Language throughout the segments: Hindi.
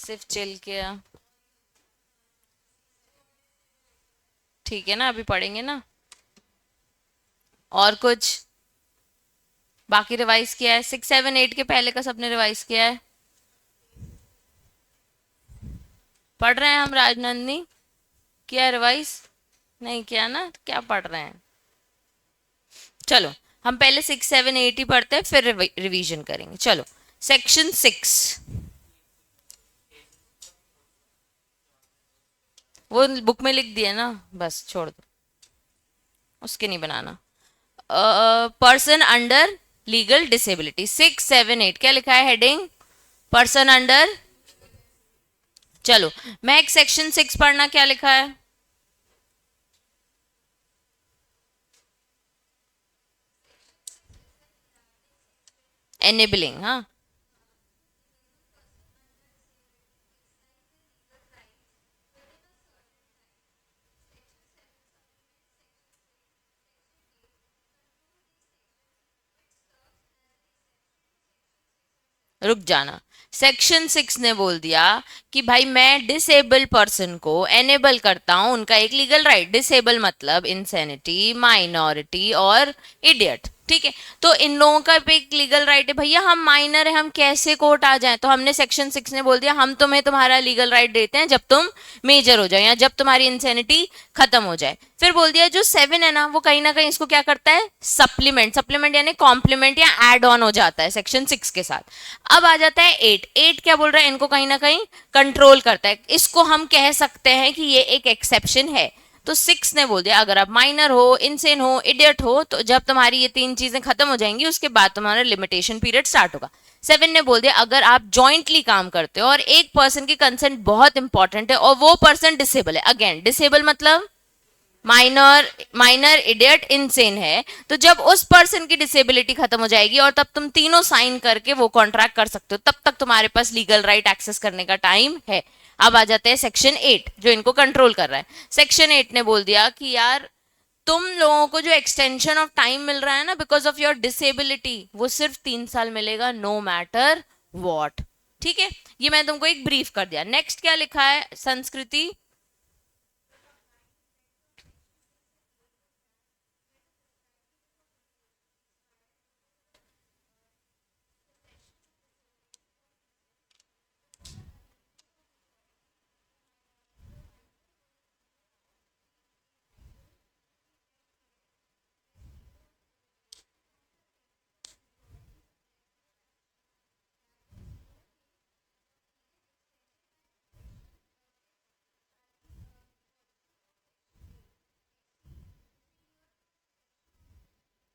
आसिफ चिल किया। ठीक है ना, अभी पढ़ेंगे ना। और कुछ बाकी रिवाइज किया है? 6 7 8 के पहले का सबने रिवाइज किया है? पढ़ रहे हैं हम राजनंदनी? किया रिवाइज? नहीं किया ना, तो क्या पढ़ रहे हैं? चलो, हम पहले 6 7 8 ही पढ़ते हैं, फिर रिवीजन करेंगे। चलो, सेक्शन 6। वो बुक में लिख दिया ना, बस छोड़ दो, उसके नहीं बनाना। पर्सन अंडर लीगल डिसेबिलिटी, 6 7 8 क्या लिखा है हेडिंग? Person under. चलो, मैं एक सेक्शन 6 पढ़ना, क्या लिखा है? एनेबलिंग, हाँ। रुक जाना। सेक्शन 6 ने बोल दिया कि भाई मैं डिसेबल पर्सन को एनेबल करता हूं उनका एक लीगल राइट। डिसेबल मतलब इंसेनिटी, माइनॉरिटी और इडियट, ठीक है। तो इन लोगों का भी एक लीगल राइट है। भैया हम माइनर है, हम कैसे कोर्ट आ जाएं? तो हमने सेक्शन 6 ने बोल दिया हम तुम्हें तुम्हारा लीगल राइट देते हैं जब तुम मेजर हो जाए या जब तुम्हारी इंसेनिटी खत्म हो जाए। फिर बोल दिया जो 7 है ना कहीं इसको क्या करता है? सप्लीमेंट। सप्लीमेंट यानी कॉम्प्लीमेंट या एड ऑन हो जाता है सेक्शन 6 के साथ। अब आ जाता है 8। 8 क्या बोल रहा है? इनको कहीं ना कहीं कंट्रोल करता है। इसको हम कह सकते हैं कि ये एक एक्सेप्शन है। तो 6 ने बोल दिया अगर आप माइनर हो, इनसेन हो, इडियट हो, तो जब तुम्हारी ये 3 चीजें खत्म हो जाएंगी उसके बाद तुम्हारा लिमिटेशन पीरियड स्टार्ट होगा। 7 ने बोल दिया अगर आप जॉइंटली काम करते हो और एक पर्सन की कंसेंट बहुत इंपॉर्टेंट है और वो पर्सन डिसेबल है। अगेन डिसेबल मतलब माइनर, माइनर, इडियट, इनसेन है। तो जब उस पर्सन की डिसेबिलिटी खत्म हो जाएगी और तब तुम तीनों साइन करके वो कॉन्ट्रैक्ट कर सकते हो, तब तक तुम्हारे पास लीगल राइट एक्सेस करने का टाइम है। अब आ जाते हैं सेक्शन 8 जो इनको कंट्रोल कर रहा है। सेक्शन 8 ने बोल दिया कि यार तुम लोगों को जो एक्सटेंशन ऑफ टाइम मिल रहा है ना बिकॉज ऑफ योर डिसेबिलिटी, वो सिर्फ 3 साल मिलेगा, नो मैटर वॉट। ठीक है, ये मैं तुमको एक ब्रीफ कर दिया। नेक्स्ट क्या लिखा है संस्कृति?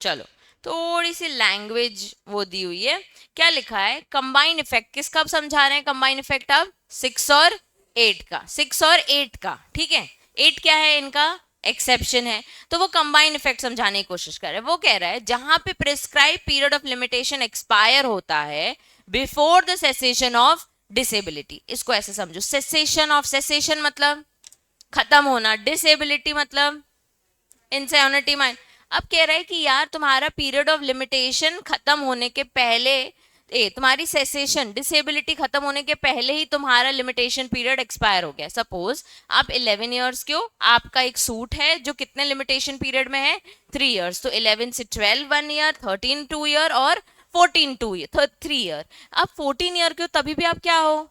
चलो, थोड़ी सी लैंग्वेज वो दी हुई है। क्या लिखा है? कंबाइन इफेक्ट किसका अब समझा रहे हैं? कंबाइन इफेक्ट अब 6 और 8 का, 6 और 8 का, ठीक है। 8 क्या है? इनका एक्सेप्शन है। तो वो कंबाइन इफेक्ट समझाने की कोशिश कर रहे हैं। वो कह रहा है जहां पे prescribe period of limitation expire होता है before the cessation of disability, इसको ऐसे समझो। सेसेशन ऑफ, सेसेशन मतलब खत्म होना, डिसेबिलिटी मतलब इंसेनिटी माइंड। अब कह रहा है कि यार तुम्हारा पीरियड ऑफ लिमिटेशन खत्म होने के पहले, तुम्हारी सेसेशन डिसेबिलिटी खत्म होने के पहले ही तुम्हारा लिमिटेशन पीरियड एक्सपायर हो गया। सपोज आप 11 ईयर्स के हो, आपका एक सूट है जो कितने लिमिटेशन पीरियड में है? 3 ईयर्स। तो 11 से 12 1 ईयर, 13 2 ईयर और 14 2 ईयर, 3 ईयर। अब 14 ईयर के हो तभी भी आप क्या हो?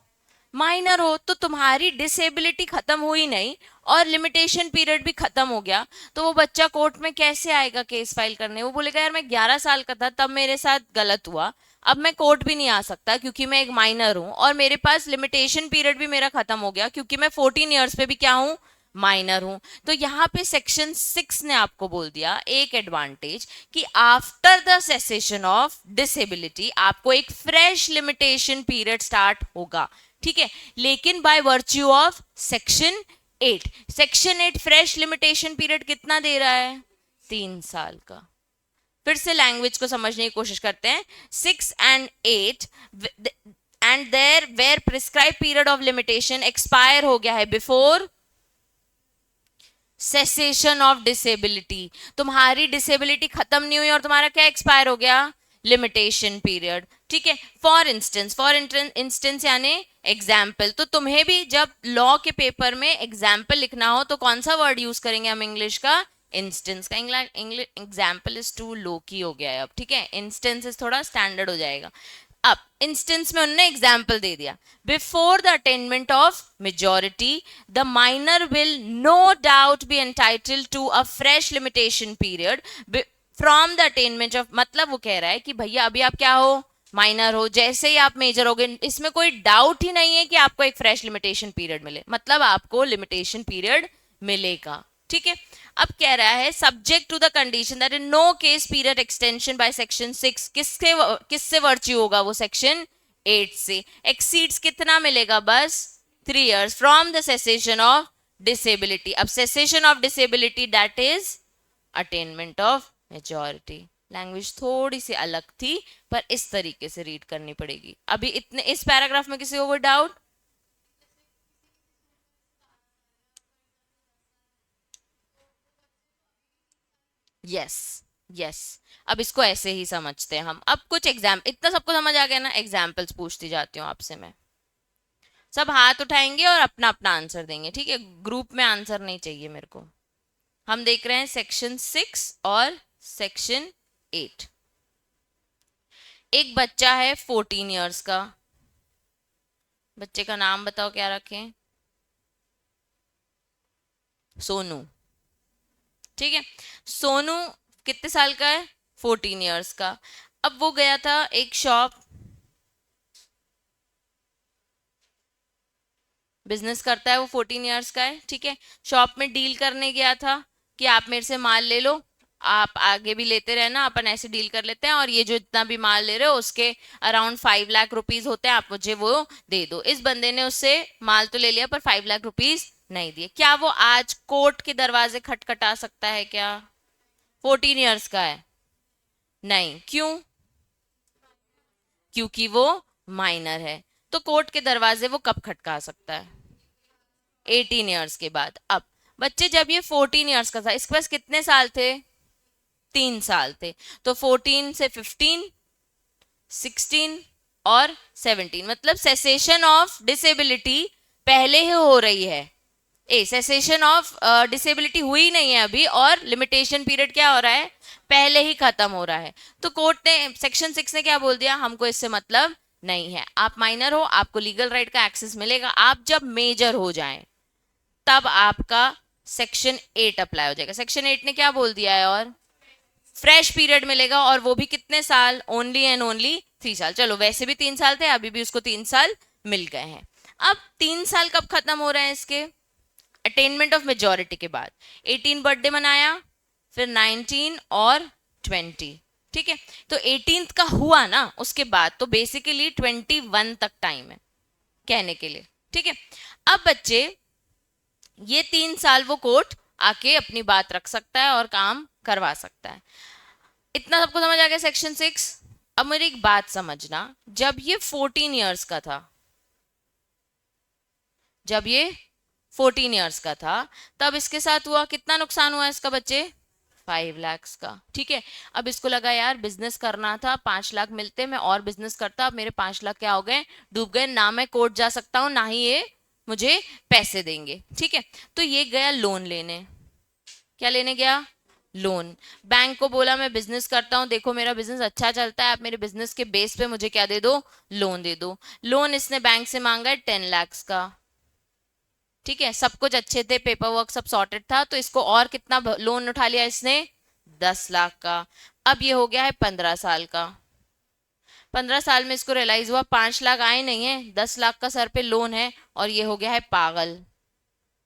माइनर हो। तो तुम्हारी डिसेबिलिटी खत्म हुई नहीं और लिमिटेशन पीरियड भी खत्म हो गया। तो वो बच्चा कोर्ट में कैसे आएगा केस फाइल करने? वो बोलेगा यार मैं 11 साल का था तब मेरे साथ गलत हुआ, अब मैं कोर्ट भी नहीं आ सकता क्योंकि मैं एक माइनर हूं और मेरे पास लिमिटेशन पीरियड भी मेरा खत्म हो गया क्योंकि मैं 14 ईयर्स पे भी क्या हूं? माइनर हूं। तो यहाँ पे सेक्शन 6 ने आपको बोल दिया एक एडवांटेज कि after the cessation of disability आपको एक फ्रेश लिमिटेशन पीरियड स्टार्ट होगा, ठीक है। लेकिन bye virtue of section 8, section 8 fresh limitation period कितना दे रहा है? 3 साल का। फिर से लैंग्वेज को समझने की कोशिश करते हैं। 6 and 8 and there were prescribe period of limitation expire हो गया है बिफोर सेसेशन ऑफ डिसेबिलिटी। तुम्हारी डिसेबिलिटी खत्म नहीं हुई और तुम्हारा क्या एक्सपायर हो गया? लिमिटेशन पीरियड, ठीक है। फॉर इंस्टेंस यानी एग्जाम्पल। तो तुम्हें भी जब लॉ के पेपर में एग्जाम्पल लिखना हो तो कौन सा वर्ड यूज करेंगे हम इंग्लिश का? इंस्टेंस का। English example is to low की हो गया है अब, ठीक है। इंस्टेंस इज थोड़ा स्टैंडर्ड हो जाएगा। अब इंस्टेंस में उन्होंने एग्जाम्पल दे दिया, before the attainment of majority the minor will no doubt be entitled to a fresh limitation period from the attainment of. मतलब वो कह रहा है कि भैया अभी आप क्या हो? माइनर हो। जैसे ही आप मेजर हो गए, इसमें कोई डाउट ही नहीं है कि आपको एक फ्रेश लिमिटेशन पीरियड मिले, मतलब आपको लिमिटेशन पीरियड मिलेगा, ठीक है। अब कह रहा है subject to the condition that in no case period extension by section 6, किससे वर्च्यू होगा वो? सेक्शन 8 से। एक्सीड्स कितना मिलेगा? बस 3 years from the cessation of disability. अब cessation of disability that is attainment of majority. Language थोड़ी सी अलग थी पर इस तरीके से रीड करनी पड़ेगी। अभी इतने इस पैराग्राफ में किसी को कोई डाउट? Yes, yes. अब इसको ऐसे ही समझते हैं हम। अब कुछ एग्जाम, इतना सबको समझ आ गया ना? एग्जाम्पल्स पूछती जाती हूँ आपसे मैं। सब हाथ उठाएंगे और अपना अपना आंसर देंगे, ठीक है। ग्रुप में आंसर नहीं चाहिए मेरे को। हम देख रहे हैं सेक्शन 6 और सेक्शन 8। एक बच्चा है 14 इयर्स का। बच्चे का नाम बताओ, क्या रखें? सोनू, ठीक है। सोनू कितने साल का है? 14 इयर्स का। अब वो गया था एक शॉप, बिजनेस करता है वो, 14 इयर्स का है, ठीक है। शॉप में डील करने गया था कि आप मेरे से माल ले लो, आप आगे भी लेते रहना, अपन ऐसे डील कर लेते हैं, और ये जो इतना भी माल ले रहे हो उसके अराउंड 5 लाख रुपीज होते हैं, आप मुझे वो दे दो। इस बंदे ने उससे माल तो ले लिया पर 5 लाख रुपीज नहीं दिए। क्या वो आज कोर्ट के दरवाजे खटखटा सकता है क्या? 14 इयर्स का है। नहीं, क्यों? क्योंकि वो माइनर है। तो कोर्ट के दरवाजे वो कब खटका सकता है? 18 इयर्स के बाद। अब बच्चे जब ये 14 इयर्स का था, इसके पास कितने साल थे? 3 साल थे। तो 14 से 15, 16 और 17, मतलब सेसेशन ऑफ डिसेबिलिटी पहले ही हो रही है। सेसेशन ऑफ डिसेबिलिटी हुई नहीं है अभी, और लिमिटेशन पीरियड क्या हो रहा है? पहले ही खत्म हो रहा है। तो कोर्ट ने, सेक्शन 6 ने क्या बोल दिया? हमको इससे मतलब नहीं है, आप माइनर हो, आपको लीगल राइट का एक्सेस मिलेगा। आप जब मेजर हो जाएं तब आपका सेक्शन 8 अप्लाई हो जाएगा। सेक्शन 8 ने क्या बोल दिया है? और फ्रेश पीरियड मिलेगा, और वो भी कितने साल? ओनली एंड ओनली 3 साल। चलो वैसे भी 3 साल थे, अभी भी उसको 3 साल मिल गए हैं। अब 3 साल कब खत्म हो रहे हैं इसके? अटेनमेंट ऑफ मेजोरिटी के बाद। 18 बर्थडे मनाया, फिर 19 और 20, ठीक है। तो 18th का हुआ ना, उसके बाद तो बेसिकली 21 तक टाइम है कहने के लिए, ठीक है। अब बच्चे ये 3 साल वो कोर्ट आके अपनी बात रख सकता है और काम करवा सकता है। इतना सबको समझ आ गया सेक्शन 6? अब मेरी एक बात समझना, जब ये 14 इयर्स का था, जब ये 14 इयर्स का था, तब इसके साथ हुआ कितना नुकसान हुआ इसका बच्चे? 5 lakhs का, ठीक है। अब इसको लगा यार बिजनेस करना था, 5 लाख मिलते, मैं और बिजनेस करता, अब मेरे 5 लाख क्या हो गए? डूब गए। ना मैं कोर्ट जा सकता हूँ, ना ही ये मुझे पैसे देंगे, ठीक है। तो ये गया लोन लेने। क्या लेने गया? लोन। बैंक को बोला मैं बिजनेस करता हूँ, देखो मेरा बिजनेस अच्छा चलता है, आप मेरे बिजनेस के बेस पे मुझे क्या दे दो? लोन दे दो। लोन इसने बैंक से मांगा है 10 lakhs का, ठीक है। सब कुछ अच्छे थे, पेपर वर्क सब सॉर्टेड था, तो इसको और कितना लोन उठा लिया इसने? 10 लाख का। अब ये हो गया है 15 साल का। 15 साल में इसको रियलाइज हुआ 5 लाख आए नहीं है, 10 लाख का सर पे लोन है, और ये हो गया है पागल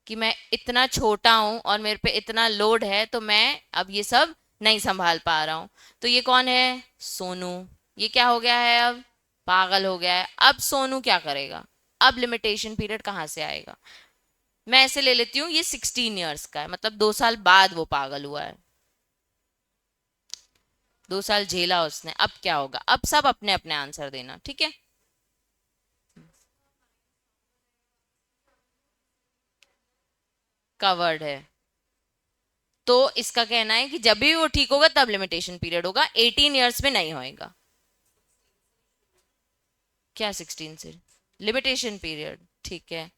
कि मैं इतना छोटा हूं और मेरे पे इतना लोड है, तो मैं अब ये सब नहीं संभाल पा रहा हूं। तो ये कौन है? सोनू। ये क्या हो गया है? अब पागल हो गया है। अब सोनू क्या करेगा? अब लिमिटेशन पीरियड कहां से आएगा? मैं ऐसे ले लेती हूँ, ये 16 इयर्स का है, मतलब 2 साल बाद वो पागल हुआ है, 2 साल झेला उसने। अब क्या होगा? अब सब अपने अपने आंसर देना, ठीक है। कवर्ड है। तो इसका कहना है कि जब भी वो ठीक होगा तब लिमिटेशन पीरियड होगा, 18 इयर्स में नहीं होएगा। क्या 16 से? लिमिटेशन पीरियड, ठीक है,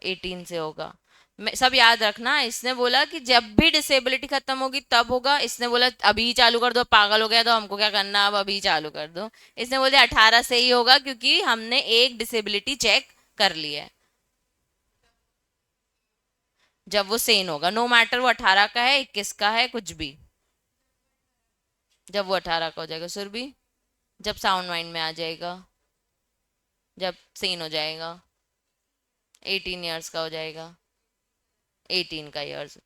18 से होगा। मैं सब याद रखना, इसने बोला कि जब भी डिसेबिलिटी खत्म होगी तब होगा, इसने बोला अभी ही चालू कर दो, पागल हो गया तो हमको क्या करना, अब अभी चालू कर दो। इसने बोला 18 से ही होगा क्योंकि हमने एक डिसेबिलिटी चेक कर ली है। जब वो सेन होगा, नो मैटर वो 18 का है 21 का है कुछ भी, जब वो 18 का हो जाएगा सुरभि, जब साउंड माइंड में आ जाएगा, जब सेन हो जाएगा, 18 ईयर्स का हो जाएगा, 18 का ईयर्स।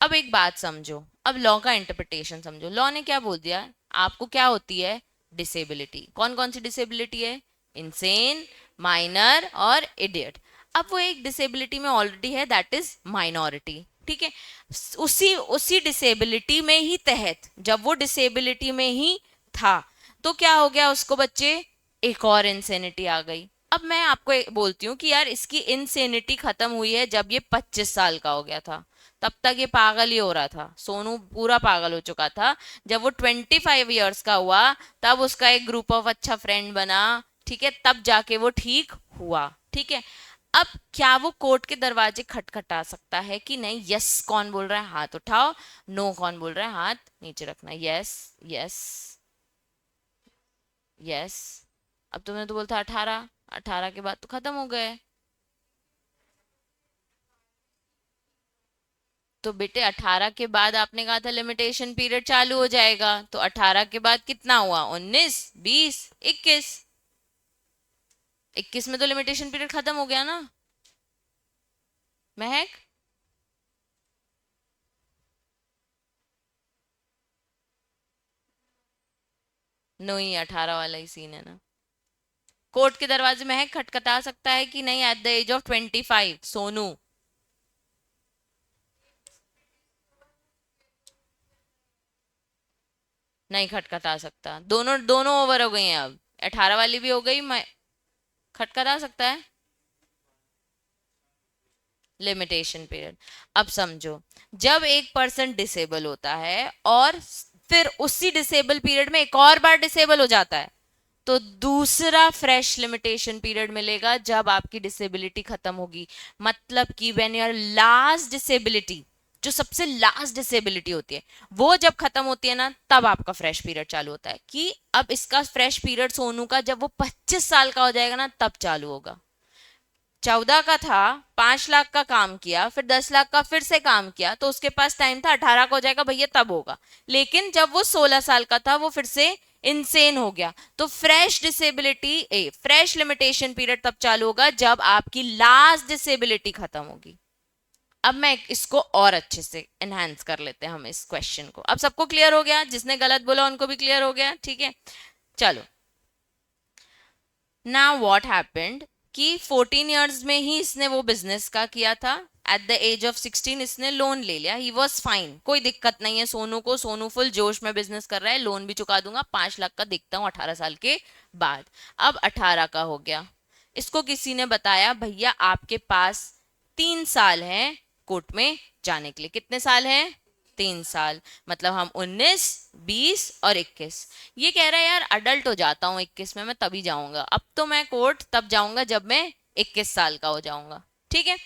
अब एक बात समझो, अब लॉ का इंटरप्रिटेशन समझो। लॉ ने क्या बोल दिया, आपको क्या होती है, डिसेबिलिटी। कौन कौन सी डिसेबिलिटी है, इंसेन, माइनर और इडियट। अब वो एक डिसेबिलिटी में ऑलरेडी है, दैट इज माइनॉरिटी, ठीक है। उसी उसी डिसेबिलिटी में ही तहत, जब वो डिसेबिलिटी में ही था तो क्या हो गया उसको बच्चे, एक और इंसेनिटी आ गई। अब मैं आपको बोलती हूँ कि यार इसकी इंसेनिटी खत्म हुई है जब ये 25 साल का हो गया था, तब तक ये पागल ही हो रहा था, सोनू पूरा पागल हो चुका था। जब वो 25 ईयर्स का हुआ तब उसका एक ग्रुप ऑफ अच्छा फ्रेंड बना, ठीक है, तब जाके वो ठीक हुआ, ठीक है। अब क्या वो कोर्ट के दरवाजे खटखटा सकता है कि नहीं, यस कौन बोल रहा है हाथ उठाओ, नो कौन बोल रहा है हाथ नीचे रखना, यस, यस, यस। अब तुमने तो बोलता 18, 18 के बाद तो खत्म हो गए। तो बेटे 18 के बाद आपने कहा था लिमिटेशन पीरियड चालू हो जाएगा, तो 18 के बाद कितना हुआ, 19, 20, 21। 21 में तो लिमिटेशन पीरियड खत्म हो गया ना महक। नो, ही 18 वाला ही सीन है ना। कोर्ट के दरवाजे महक खटखटा सकता है कि नहीं at the age of 25, Sonu. नहीं खटखटा सकता, दोनों दोनों ओवर हो गई हैं अब, 18 वाली भी हो गई, मैं खटखटा सकता है लिमिटेशन पीरियड। अब समझो, जब एक पर्सन डिसेबल होता है और फिर उसी डिसेबल पीरियड में एक और बार डिसेबल हो जाता है, तो दूसरा फ्रेश लिमिटेशन पीरियड मिलेगा जब आपकी डिसेबिलिटी खत्म होगी। मतलब कि व्हेन योर लास्ट डिसेबिलिटी, जो सबसे लास्ट डिसेबिलिटी होती है, वो जब खत्म होती है ना, तब आपका फ्रेश पीरियड चालू होता है। कि अब इसका फ्रेश पीरियड सोनू का जब वो 25 साल का हो जाएगा ना, तब चालू होगा। 14 का था, 5 लाख का काम किया, फिर 10 लाख का फिर से काम किया, तो उसके पास टाइम था, 18 का हो जाएगा भैया तब होगा। लेकिन जब वो 16 साल का था वो फिर से इनसेन हो गया, तो फ्रेश डिसेबिलिटी ए फ्रेश लिमिटेशन पीरियड तब चालू होगा जब आपकी लास्ट डिसेबिलिटी खत्म होगी। अब मैं इसको और अच्छे से एनहांस कर लेते हैं हम इस क्वेश्चन को। अब सबको क्लियर हो गया, जिसने गलत बोला उनको भी क्लियर हो गया, ठीक है। चलो, ना व्हाट हैपेंड कि 14 ईयर्स में ही इसने वो बिजनेस का किया था, एट द एज ऑफ 16 इसने लोन ले लिया, ही वॉज फाइन, कोई दिक्कत नहीं है सोनू को, सोनू फुल जोश में बिजनेस कर रहा है, लोन भी चुका दूंगा, 5 लाख का देखता हूँ 18 साल के बाद। अब 18 का हो गया, इसको किसी ने बताया भैया आपके पास 3 साल हैं कोर्ट में जाने के लिए। कितने साल हैं, 3 साल। मतलब हम 19, 20 और 21। ये कह रहा है यार अडल्ट हो जाता हूँ 21 में, मैं तभी जाऊंगा, अब तो मैं कोर्ट तब जाऊंगा जब मैं 21 साल का हो जाऊंगा, ठीक है।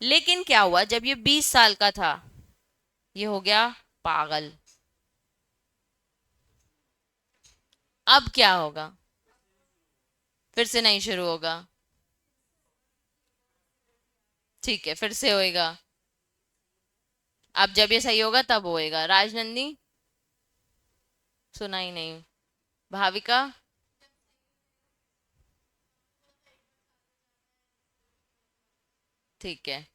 लेकिन क्या हुआ, जब ये 20 साल का था, ये हो गया पागल। अब क्या होगा, फिर से नहीं शुरू होगा, ठीक है, फिर से होएगा। अब जब ये सही होगा तब होएगा। राजनंदी, सुना ही नहीं। भाविका, ठीक है,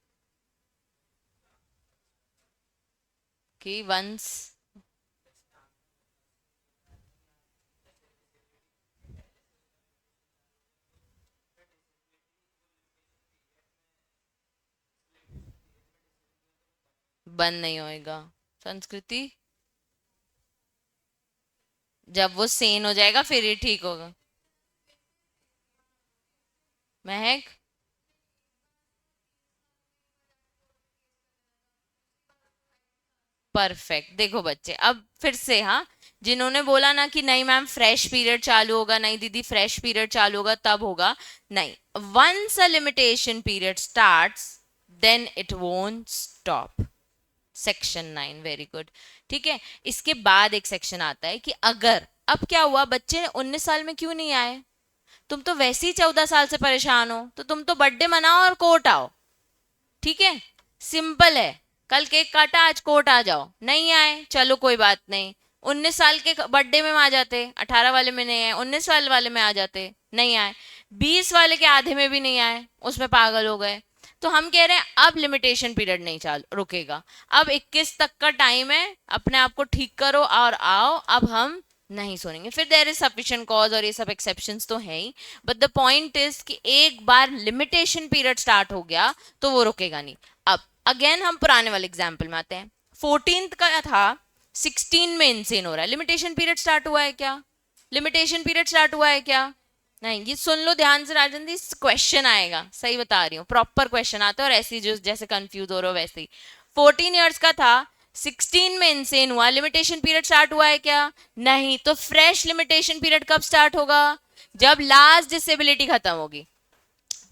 कि वंस, बंद नहीं होएगा। संस्कृति, जब वो सेन हो जाएगा फिर ही ठीक होगा। महक, परफेक्ट। देखो बच्चे, अब फिर से हाँ, जिन्होंने बोला ना कि नहीं मैम फ्रेश पीरियड चालू होगा, नहीं दीदी फ्रेश पीरियड चालू होगा तब होगा, नहीं, once a limitation period starts then it won't stop. Section 9, very good. ठीक है, इसके बाद एक सेक्शन आता है कि अगर अब क्या हुआ, बच्चे 19 साल में क्यों नहीं आए, तुम तो वैसे ही 14 साल से परेशान हो, तो तुम तो बर्थडे मनाओ और कोर्ट आओ। ठीक है, सिंपल है, कल केक काटा आज कोर्ट आ जाओ, नहीं आए चलो कोई बात नहीं, 19 साल के बर्थडे में आ जाते, 18 वाले में नहीं आए, 19 साल वाले में आ जाते, नहीं आए, 20 वाले के आधे में भी नहीं आए, उसमें पागल हो गए। तो हम कह रहे हैं अब लिमिटेशन पीरियड नहीं चाल रुकेगा, अब 21 तक का टाइम है, अपने आप को ठीक करो और आओ, अब हम नहीं सुनेंगे। फिर देयर इज सफिशिएंट कॉज और ये सब एक्सेप्शंस तो है ही, बट द पॉइंट इज कि एक बार लिमिटेशन पीरियड स्टार्ट हो गया तो वो रुकेगा नहीं। अब अगेन हम पुराने वाले एग्जाम्पल में आते हैं, 14th का था, 16 में इंसेन हो रहा है, लिमिटेशन पीरियड स्टार्ट हुआ है क्या, लिमिटेशन पीरियड स्टार्ट हुआ है क्या, नहीं। ये सुन लो ध्यान से राजन दी, क्वेश्चन आएगा, सही बता रही हूँ, प्रॉपर क्वेश्चन आता है, और ऐसी जो जैसे कंफ्यूज हो रहे हो वैसे ही। 14 ईयर्स का था, 16 में इंसेन हुआ, लिमिटेशन पीरियड स्टार्ट हुआ है क्या, नहीं, तो फ्रेश लिमिटेशन पीरियड कब स्टार्ट होगा, जब लास्ट डिसेबिलिटी खत्म होगी।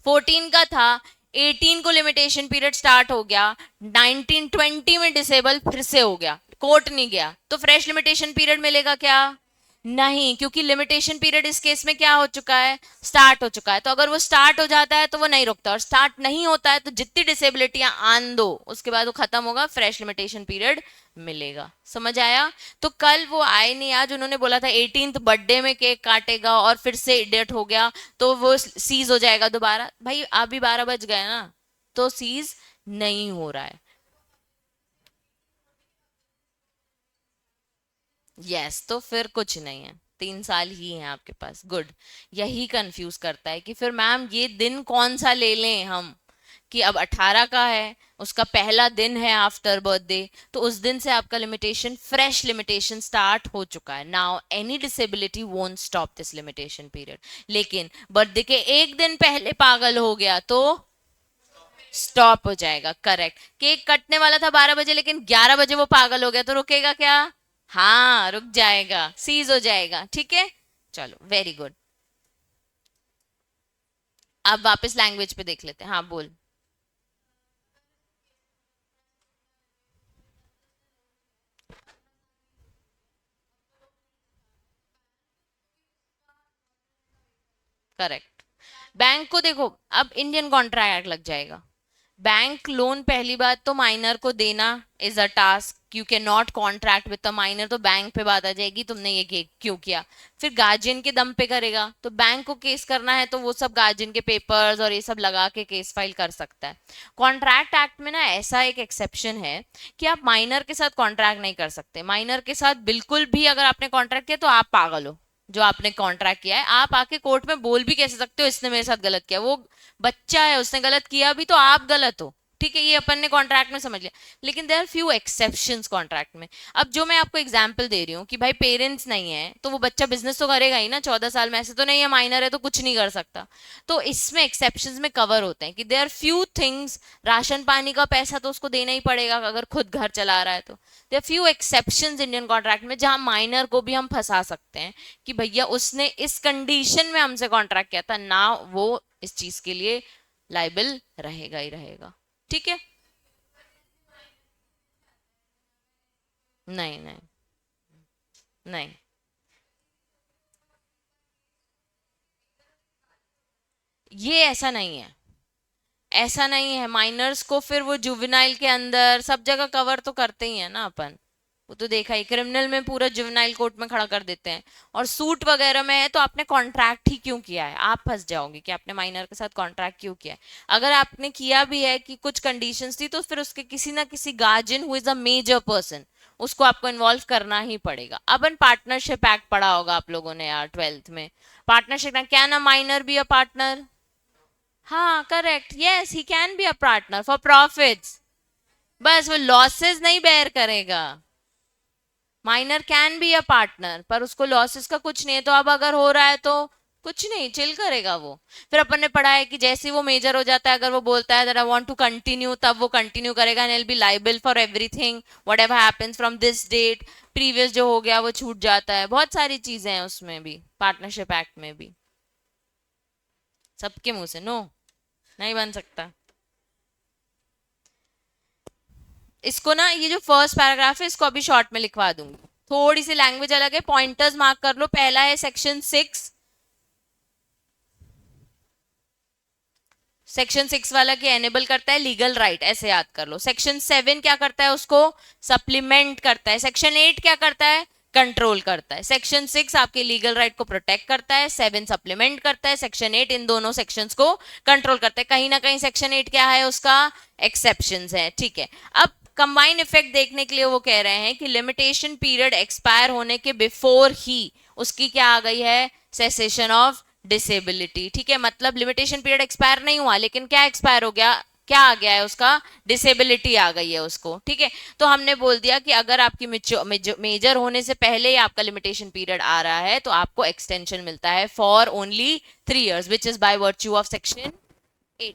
14 का था, 18 को लिमिटेशन पीरियड स्टार्ट हो गया, 1920 में डिसेबल फिर से हो गया, कोर्ट नहीं गया, तो फ्रेश लिमिटेशन पीरियड मिलेगा क्या, नहीं, क्योंकि लिमिटेशन पीरियड इस केस में क्या हो चुका है, स्टार्ट हो चुका है। तो अगर वो स्टार्ट हो जाता है तो वो नहीं रुकता, और स्टार्ट नहीं होता है तो जितनी डिसेबिलिटियां आन दो उसके बाद वो खत्म होगा, फ्रेश लिमिटेशन पीरियड मिलेगा। समझ आया। तो कल वो आए नहीं, आज उन्होंने बोला था 18th बर्थडे में केक काटेगा और फिर से डेट हो गया तो वो सीज हो जाएगा दोबारा, भाई अभी 12 बज गए ना, तो सीज नहीं हो रहा है। यस, तो फिर कुछ नहीं है, 3 साल ही है आपके पास, गुड। यही कंफ्यूज करता है कि फिर मैम ये दिन कौन सा ले लें हम, कि अब 18 का है, उसका पहला दिन है आफ्टर बर्थडे, तो उस दिन से आपका लिमिटेशन, फ्रेश लिमिटेशन स्टार्ट हो चुका है। Now any disability won't stop this limitation period, लेकिन बर्थडे के एक दिन पहले पागल हो गया तो स्टॉप हो जाएगा। करेक्ट, केक कटने वाला था 12 बजे, लेकिन 11 बजे वो पागल हो गया तो रुकेगा क्या, हाँ रुक जाएगा, सीज हो जाएगा। ठीक है, चलो वेरी गुड। अब वापस लैंग्वेज पे देख लेते हैं, हाँ बोल। करेक्ट, बैंक को देखो, अब इंडियन कॉन्ट्रैक्ट एक्ट लग जाएगा, बैंक लोन पहली बात तो माइनर को देना is a task, you can not contract with the minor, तो बैंक पे बात आ जाएगी तुमने ये क्यों किया। फिर गार्जियन के दम पे करेगा, तो बैंक को केस करना है तो वो सब गार्जियन के पेपर्स और ये सब लगा के केस फाइल कर सकता है। कॉन्ट्रैक्ट एक्ट में ना ऐसा एक एक्सेप्शन है कि आप माइनर के साथ कॉन्ट्रैक्ट नहीं कर सकते, माइनर के साथ बिल्कुल भी अगर आपने कॉन्ट्रैक्ट किया तो आप पागल हो, जो आपने कॉन्ट्रैक्ट किया है आप आके कोर्ट में बोल भी कैसे सकते हो इसने मेरे साथ गलत किया, वो बच्चा है उसने गलत किया भी तो आप गलत हो। ठीक है, ये अपन ने कॉन्ट्रैक्ट में समझ लिया, लेकिन there are few exceptions contract में। अब जो मैं आपको एग्जांपल दे रही हूँ कि भाई पेरेंट्स नहीं है तो वो बच्चा बिजनेस तो करेगा ही ना, 14 साल में, ऐसे तो नहीं है माइनर है तो कुछ नहीं कर सकता। तो इसमें एक्सेप्शंस में कवर होते हैं कि देर आर फ्यू थिंग्स, राशन पानी का पैसा तो उसको देना ही पड़ेगा अगर खुद घर चला रहा है तो। There few exceptions Indian contract में जहां माइनर को भी हम फंसा सकते हैं कि भैया उसने इस कंडीशन में हमसे कॉन्ट्रैक्ट किया था ना, वो इस चीज के लिए लाइबल रहेगा ही रहेगा। ठीक है, नहीं नहीं नहीं, ये ऐसा नहीं है, ऐसा नहीं है, माइनर्स को फिर वो जुवेनाइल के अंदर सब जगह कवर तो करते ही है ना अपन, वो तो देखा ही, क्रिमिनल में पूरा जुवेनाइल कोर्ट में खड़ा कर देते हैं, और सूट वगैरह में है तो आपने कॉन्ट्रैक्ट ही क्यों किया है, आप फंस जाओगे कि आपने माइनर के साथ कॉन्ट्रैक्ट क्यों किया है। अगर आपने किया भी है कि कुछ कंडीशंस थी तो फिर उसके किसी ना किसी guardian who is a major person, उसको आपको इन्वॉल्व करना ही पड़ेगा। अपन पार्टनरशिप एक्ट पढ़ा होगा आप लोगों ने यार 12th में, पार्टनरशिप क्या ना माइनर बी अ पार्टनर, हाँ correct, yes he can be a partner for profits, बस वो लॉसेस नहीं बेयर करेगा। Minor can be a partner पर उसको लॉसेस का कुछ नहीं है, तो अब अगर हो रहा है तो कुछ नहीं, चिल करेगा वो। फिर अपन ने पढ़ा है कि जैसे ही वो मेजर हो जाता है, अगर वो बोलता है that I want to continue, तब वो कंटिन्यू करेगा and will be liable for everything whatever happens from this date. Previous जो हो गया वो छूट जाता है, बहुत सारी चीजें हैं उसमें भी, पार्टनरशिप एक्ट में भी। सबके मुंह से नो, नहीं बन सकता। इसको ना, ये जो फर्स्ट पैराग्राफ है इसको अभी शॉर्ट में लिखवा दूंगी, थोड़ी सी लैंग्वेज अलग है, पॉइंटर्स मार्क कर लो। पहला है सेक्शन 6, सेक्शन 6 वाला क्या एनेबल करता है, लीगल राइट, ऐसे याद कर लो। सेक्शन 7 क्या करता है, उसको सप्लीमेंट करता है। सेक्शन 8 क्या करता है, कंट्रोल करता है। सेक्शन 6 आपके लीगल राइट को प्रोटेक्ट करता है, 7 सप्लीमेंट करता है, सेक्शन 8 इन दोनों सेक्शंस को कंट्रोल करता है। कहीं ना कहीं सेक्शन 8 क्या है, उसका एक्सेप्शंस है, ठीक है। अब कंबाइन इफेक्ट देखने के लिए वो कह रहे हैं कि लिमिटेशन पीरियड एक्सपायर होने के बिफोर ही उसकी क्या आ गई है, सेसेशन ऑफ डिसेबिलिटी, ठीक है। मतलब लिमिटेशन पीरियड एक्सपायर नहीं हुआ, लेकिन क्या एक्सपायर हो गया, क्या आ गया है उसका, डिसेबिलिटी आ गई है उसको, ठीक है। तो हमने बोल दिया कि अगर आपकी मेजर होने से पहले ही आपका लिमिटेशन पीरियड आ रहा है तो आपको एक्सटेंशन मिलता है for only 3 years, which is by virtue of section 8।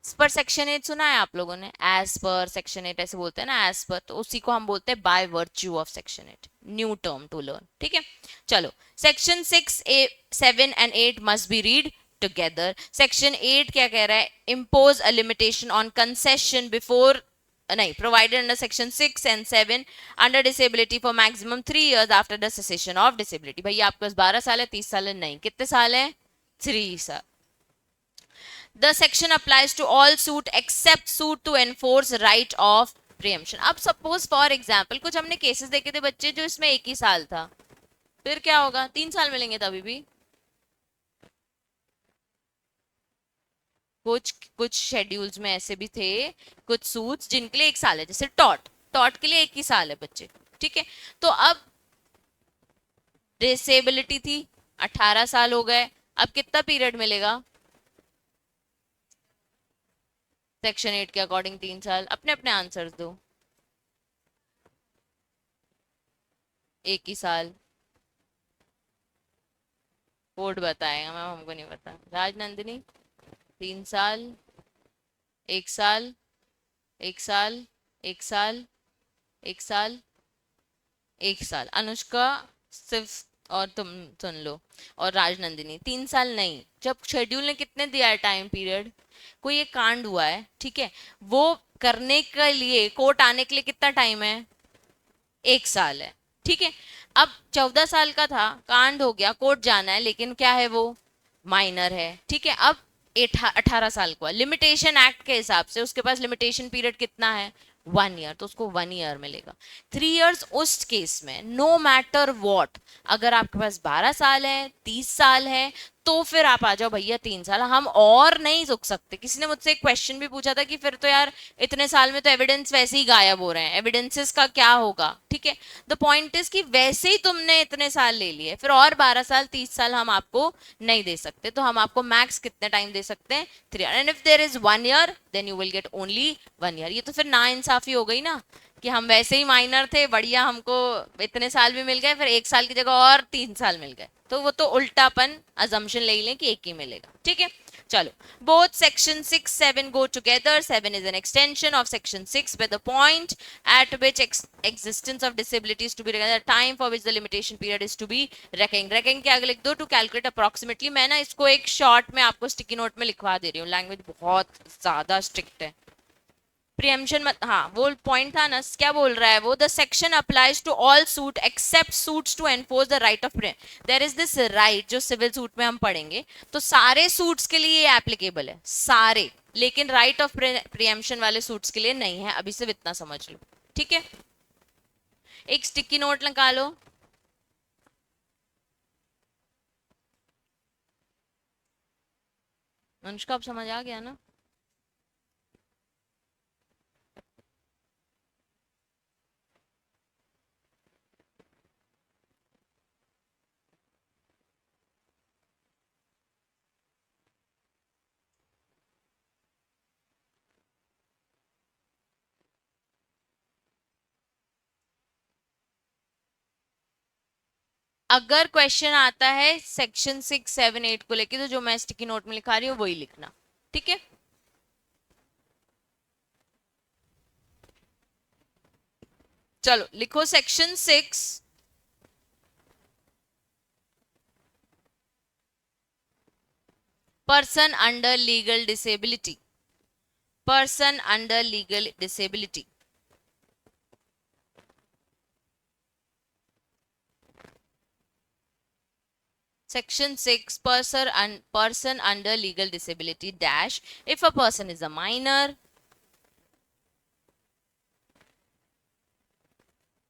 As per section 8 सुना है आप लोगों ने, एज पर सेक्शन 8 ऐसे बोलते हैं ना, एज पर, तो उसी को हम बोलते हैं by virtue of section 8, new term to learn, ठीक है। चलो, section 6 7 and 8 must be read together. Section 8 क्या कह रहा है, impose a limitation on concession before, नहीं, provided under section 6 and 7 under disability for maximum 3 years after the cessation of disability. भैया आपके पास 12 साल है, 30 साल है, नहीं, कितने साल है, 3 साल। The section applies to all suit except suit to enforce right of preemption. अब सपोज फॉर एग्जाम्पल कुछ हमने केसेस देखे थे बच्चे जो इसमें 1 ही साल था, फिर क्या होगा, 3 साल मिलेंगे तभी भी। कुछ कुछ शेड्यूल्स में ऐसे भी थे, कुछ सूट्स जिनके लिए 1 साल है, जैसे टॉट, टॉट के लिए 1 ही साल है बच्चे, ठीक है। तो अब डिसेबिलिटी थी, 18 साल हो गए, अब कितना पीरियड मिलेगा, सेक्शन 8 के अकॉर्डिंग 3 साल। अपने अपने आंसर्स दो, 1 ही साल। कोड बताएगा मैम, हमको नहीं पता। राजनंदिनी, 3 साल, 1 साल, 1 साल, 1 साल, 1 साल, 1 साल। अनुष्का सिर्फ, और तुम सुन लो, और राजनंदिनी 3 साल नहीं। जब शेड्यूल ने कितने दिया है टाइम पीरियड, कोई एक कांड हुआ है, ठीक है, वो करने के लिए कोर्ट आने के लिए कितना टाइम है, 1 साल है, ठीक है। अब 14 साल का था, कांड हो गया, कोर्ट जाना है, लेकिन क्या है वो, माइनर है, ठीक है। अब 18 साल का लिमिटेशन एक्ट के हिसाब से उसके पास लिमिटेशन पीरियड कितना है, 1 ईयर, तो उसको 1 ईयर मिलेगा। 3 इयर्स उस केस में, नो मैटर वॉट, अगर आपके पास 12 साल है, 30 साल है, तो फिर आप आ जाओ भैया 3 साल, हम और नहीं रुक सकते। किसी ने मुझसे एक क्वेश्चन भी पूछा था कि फिर तो यार इतने साल में तो एविडेंस वैसे ही गायब हो रहे हैं, एविडेंसेस का क्या होगा, ठीक है। द पॉइंट इज कि वैसे ही तुमने इतने साल ले लिए, फिर और 12 साल 30 साल हम आपको नहीं दे सकते, तो हम आपको मैक्स कितने टाइम दे सकते हैं, 3 year, and if there is 1 year then you will get only 1 year. ये तो फिर ना इंसाफी हो गई ना, कि हम वैसे ही माइनर थे, बढ़िया, हमको इतने साल भी मिल गए, फिर 1 साल की जगह और 3 साल मिल गए, तो वो तो उल्टापन अजम्पशन ले लें कि एक ही मिलेगा, ठीक है। चलो, both section 6 7 go together. 7 is an extension of section 6 where the point at which existence of disability is to be reckoned, the time for which the limitation period is to be reckoned, के आगे लिख दो, to calculate approximately। मैं ना इसको एक शॉर्ट में आपको स्टिकी नोट में लिखवा दे रही हूँ, लैंग्वेज बहुत ज्यादा स्ट्रिक्ट है। प्रियम्पशन मत, हाँ वो पॉइंट था ना, क्या बोल रहा है वो, the section applies to all suit except suits to enforce the right of, there is this right जो सिविल सूट में हम पढ़ेंगे, तो सारे सूट्स के लिए ये एप्लीकेबल है, सारे, लेकिन राइट ऑफ प्रियम्पशन वाले सूट्स के लिए नहीं है, अभी सिर्फ इतना समझ लो, ठीक है। एक स्टिकी नोट निकालो। अनुष्का, आप समझ आ गया ना। अगर क्वेश्चन आता है सेक्शन 6, 7, 8 को लेके, तो जो मैं स्टिकी नोट में लिखा रही हूँ वही लिखना, ठीक है। चलो लिखो section 6, person under legal disability, person under legal disability. Section 6, person under legal disability dash, if a person is a minor,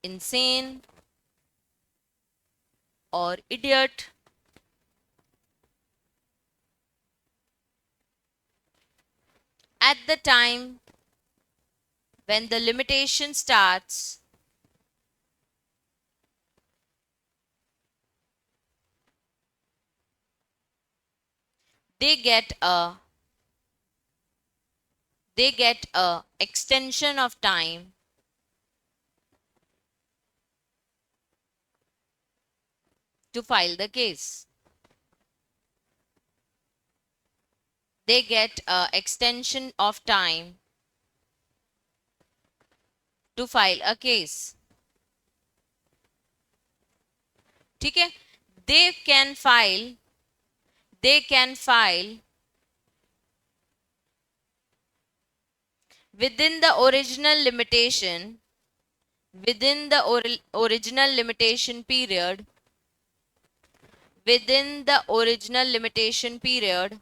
insane, or idiot, at the time when the limitation starts, they get a extension of time to file the case. They get a extension of time to file a case. ठीक है, they can file within the original limitation, within the original limitation period, within the original limitation period,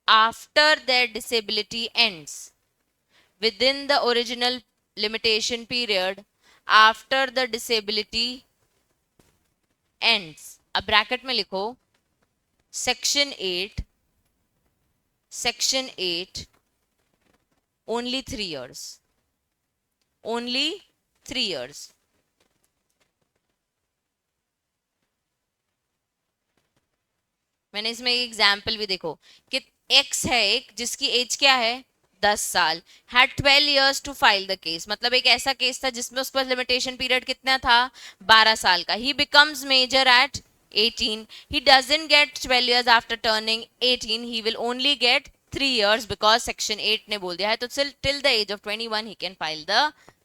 after their disability ends, within the original limitation period, after the disability ends. अब ब्रैकेट में लिखो section 8 only 3 years, only 3 years. मैंने इसमें एक एग्जाम्पल भी देखो कि एक्स है एक जिसकी एज क्या है 10 साल, had 12 years to file the case, मतलब एक ऐसा केस था जिसमें उस पर लिमिटेशन पीरियड कितना था 12 साल का। He becomes major at 18, he doesn't get 12 years after turning 18, he will only get 3 years because section 8 ने बोल दिया है, तो till the age of 21 he can file the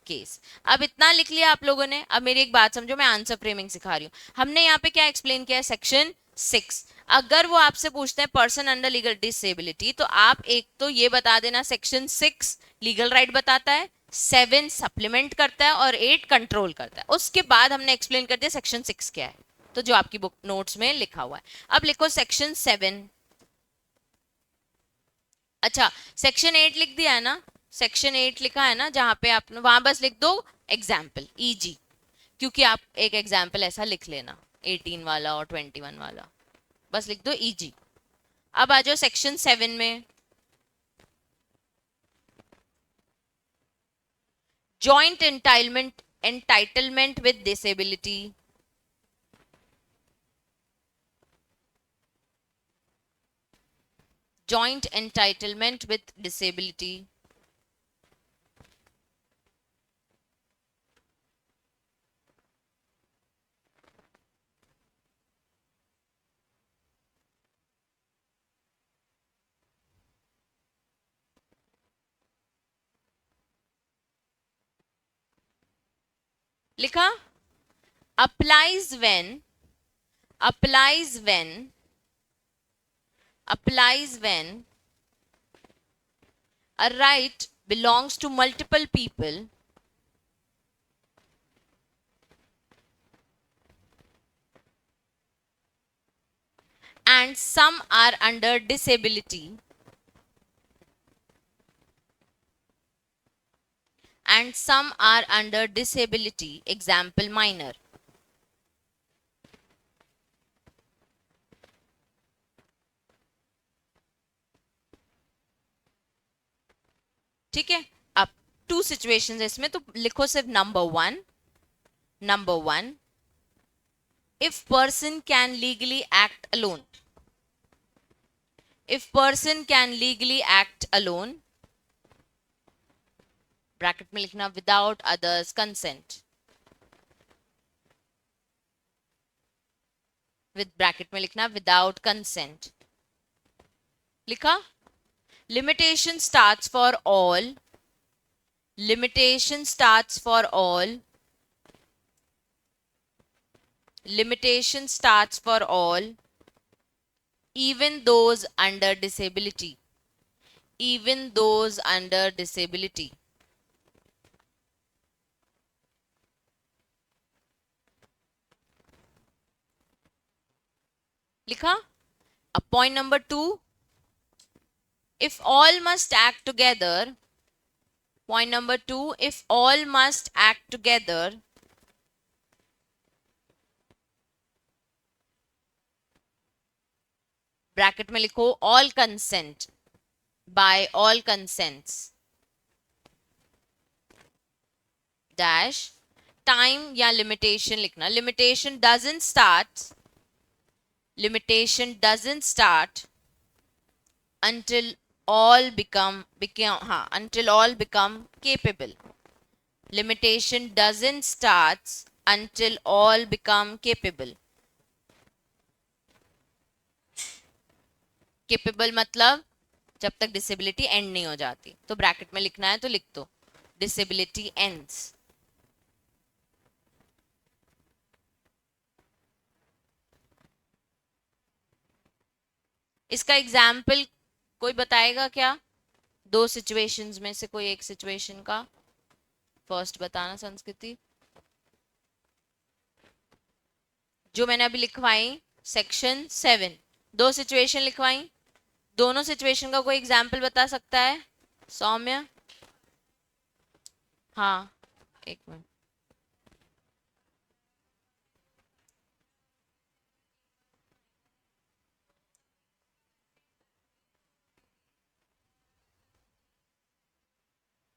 case. अब इतना लिख लिया आप लोगों ने। अब मेरी एक बात समझो, मैं आंसर फ्रेमिंग सिखा रही हूँ। हमने यहाँ पे क्या एक्सप्लेन किया है, सेक्शन 6। अगर वो आपसे पूछते हैं पर्सन अंडर लीगल डिसेबिलिटी, तो आप एक तो ये बता देना सेक्शन 6 लीगल राइट बताता है, 7 सप्लीमेंट करता है और 8 कंट्रोल करता है। उसके बाद हमने एक्सप्लेन कर दिया सेक्शन 6 क्या है, तो जो आपकी बुक नोट्स में लिखा हुआ है। अब लिखो सेक्शन 7। अच्छा, सेक्शन 8 लिख दिया है ना, सेक्शन 8 लिखा है ना, जहां पे आप वहां बस लिख दो एग्जाम्पल ईजी, क्योंकि आप एक एग्जाम्पल ऐसा लिख लेना 18 वाला और 21 वाला, बस लिख दो ईजी। अब आ जाओ सेक्शन 7 में, joint entitlement with disability. Joint entitlement with disability. लिखा applies when applies when applies when a right belongs to multiple people and some are under disability and some are under disability, example minor। ठीक है, अब 2 सिचुएशंस है इसमें, तो लिखो सिर्फ number one, if person can legally act alone, if person can legally act alone, bracket में लिखना without others consent. With bracket में लिखना विदाउट कंसेंट, लिखा। Limitation starts for all, limitation starts for all, limitation starts for all, even those under disability, even those under disability. लिखा। अब point number 2, if all must act together, point number 2, if all must act together, bracket में लिखो all consent, by all consents, dash time या लिमिटेशन लिखना, limitation doesn't start until all become until all become capable. Limitation doesn't start until all become capable. Capable मतलब जब तक डिसेबिलिटी एंड नहीं हो जाती। तो ब्रैकेट में लिखना है तो लिख दो डिसेबिलिटी एंड्स। इसका एग्जाम्पल कोई बताएगा क्या? 2 सिचुएशंस में से कोई एक सिचुएशन का फर्स्ट बताना संस्कृति। जो मैंने अभी लिखवाई सेक्शन 7, 2 सिचुएशन लिखवाई, दोनों सिचुएशन का कोई एग्जाम्पल बता सकता है? सौम्य। हाँ, एक मिनट।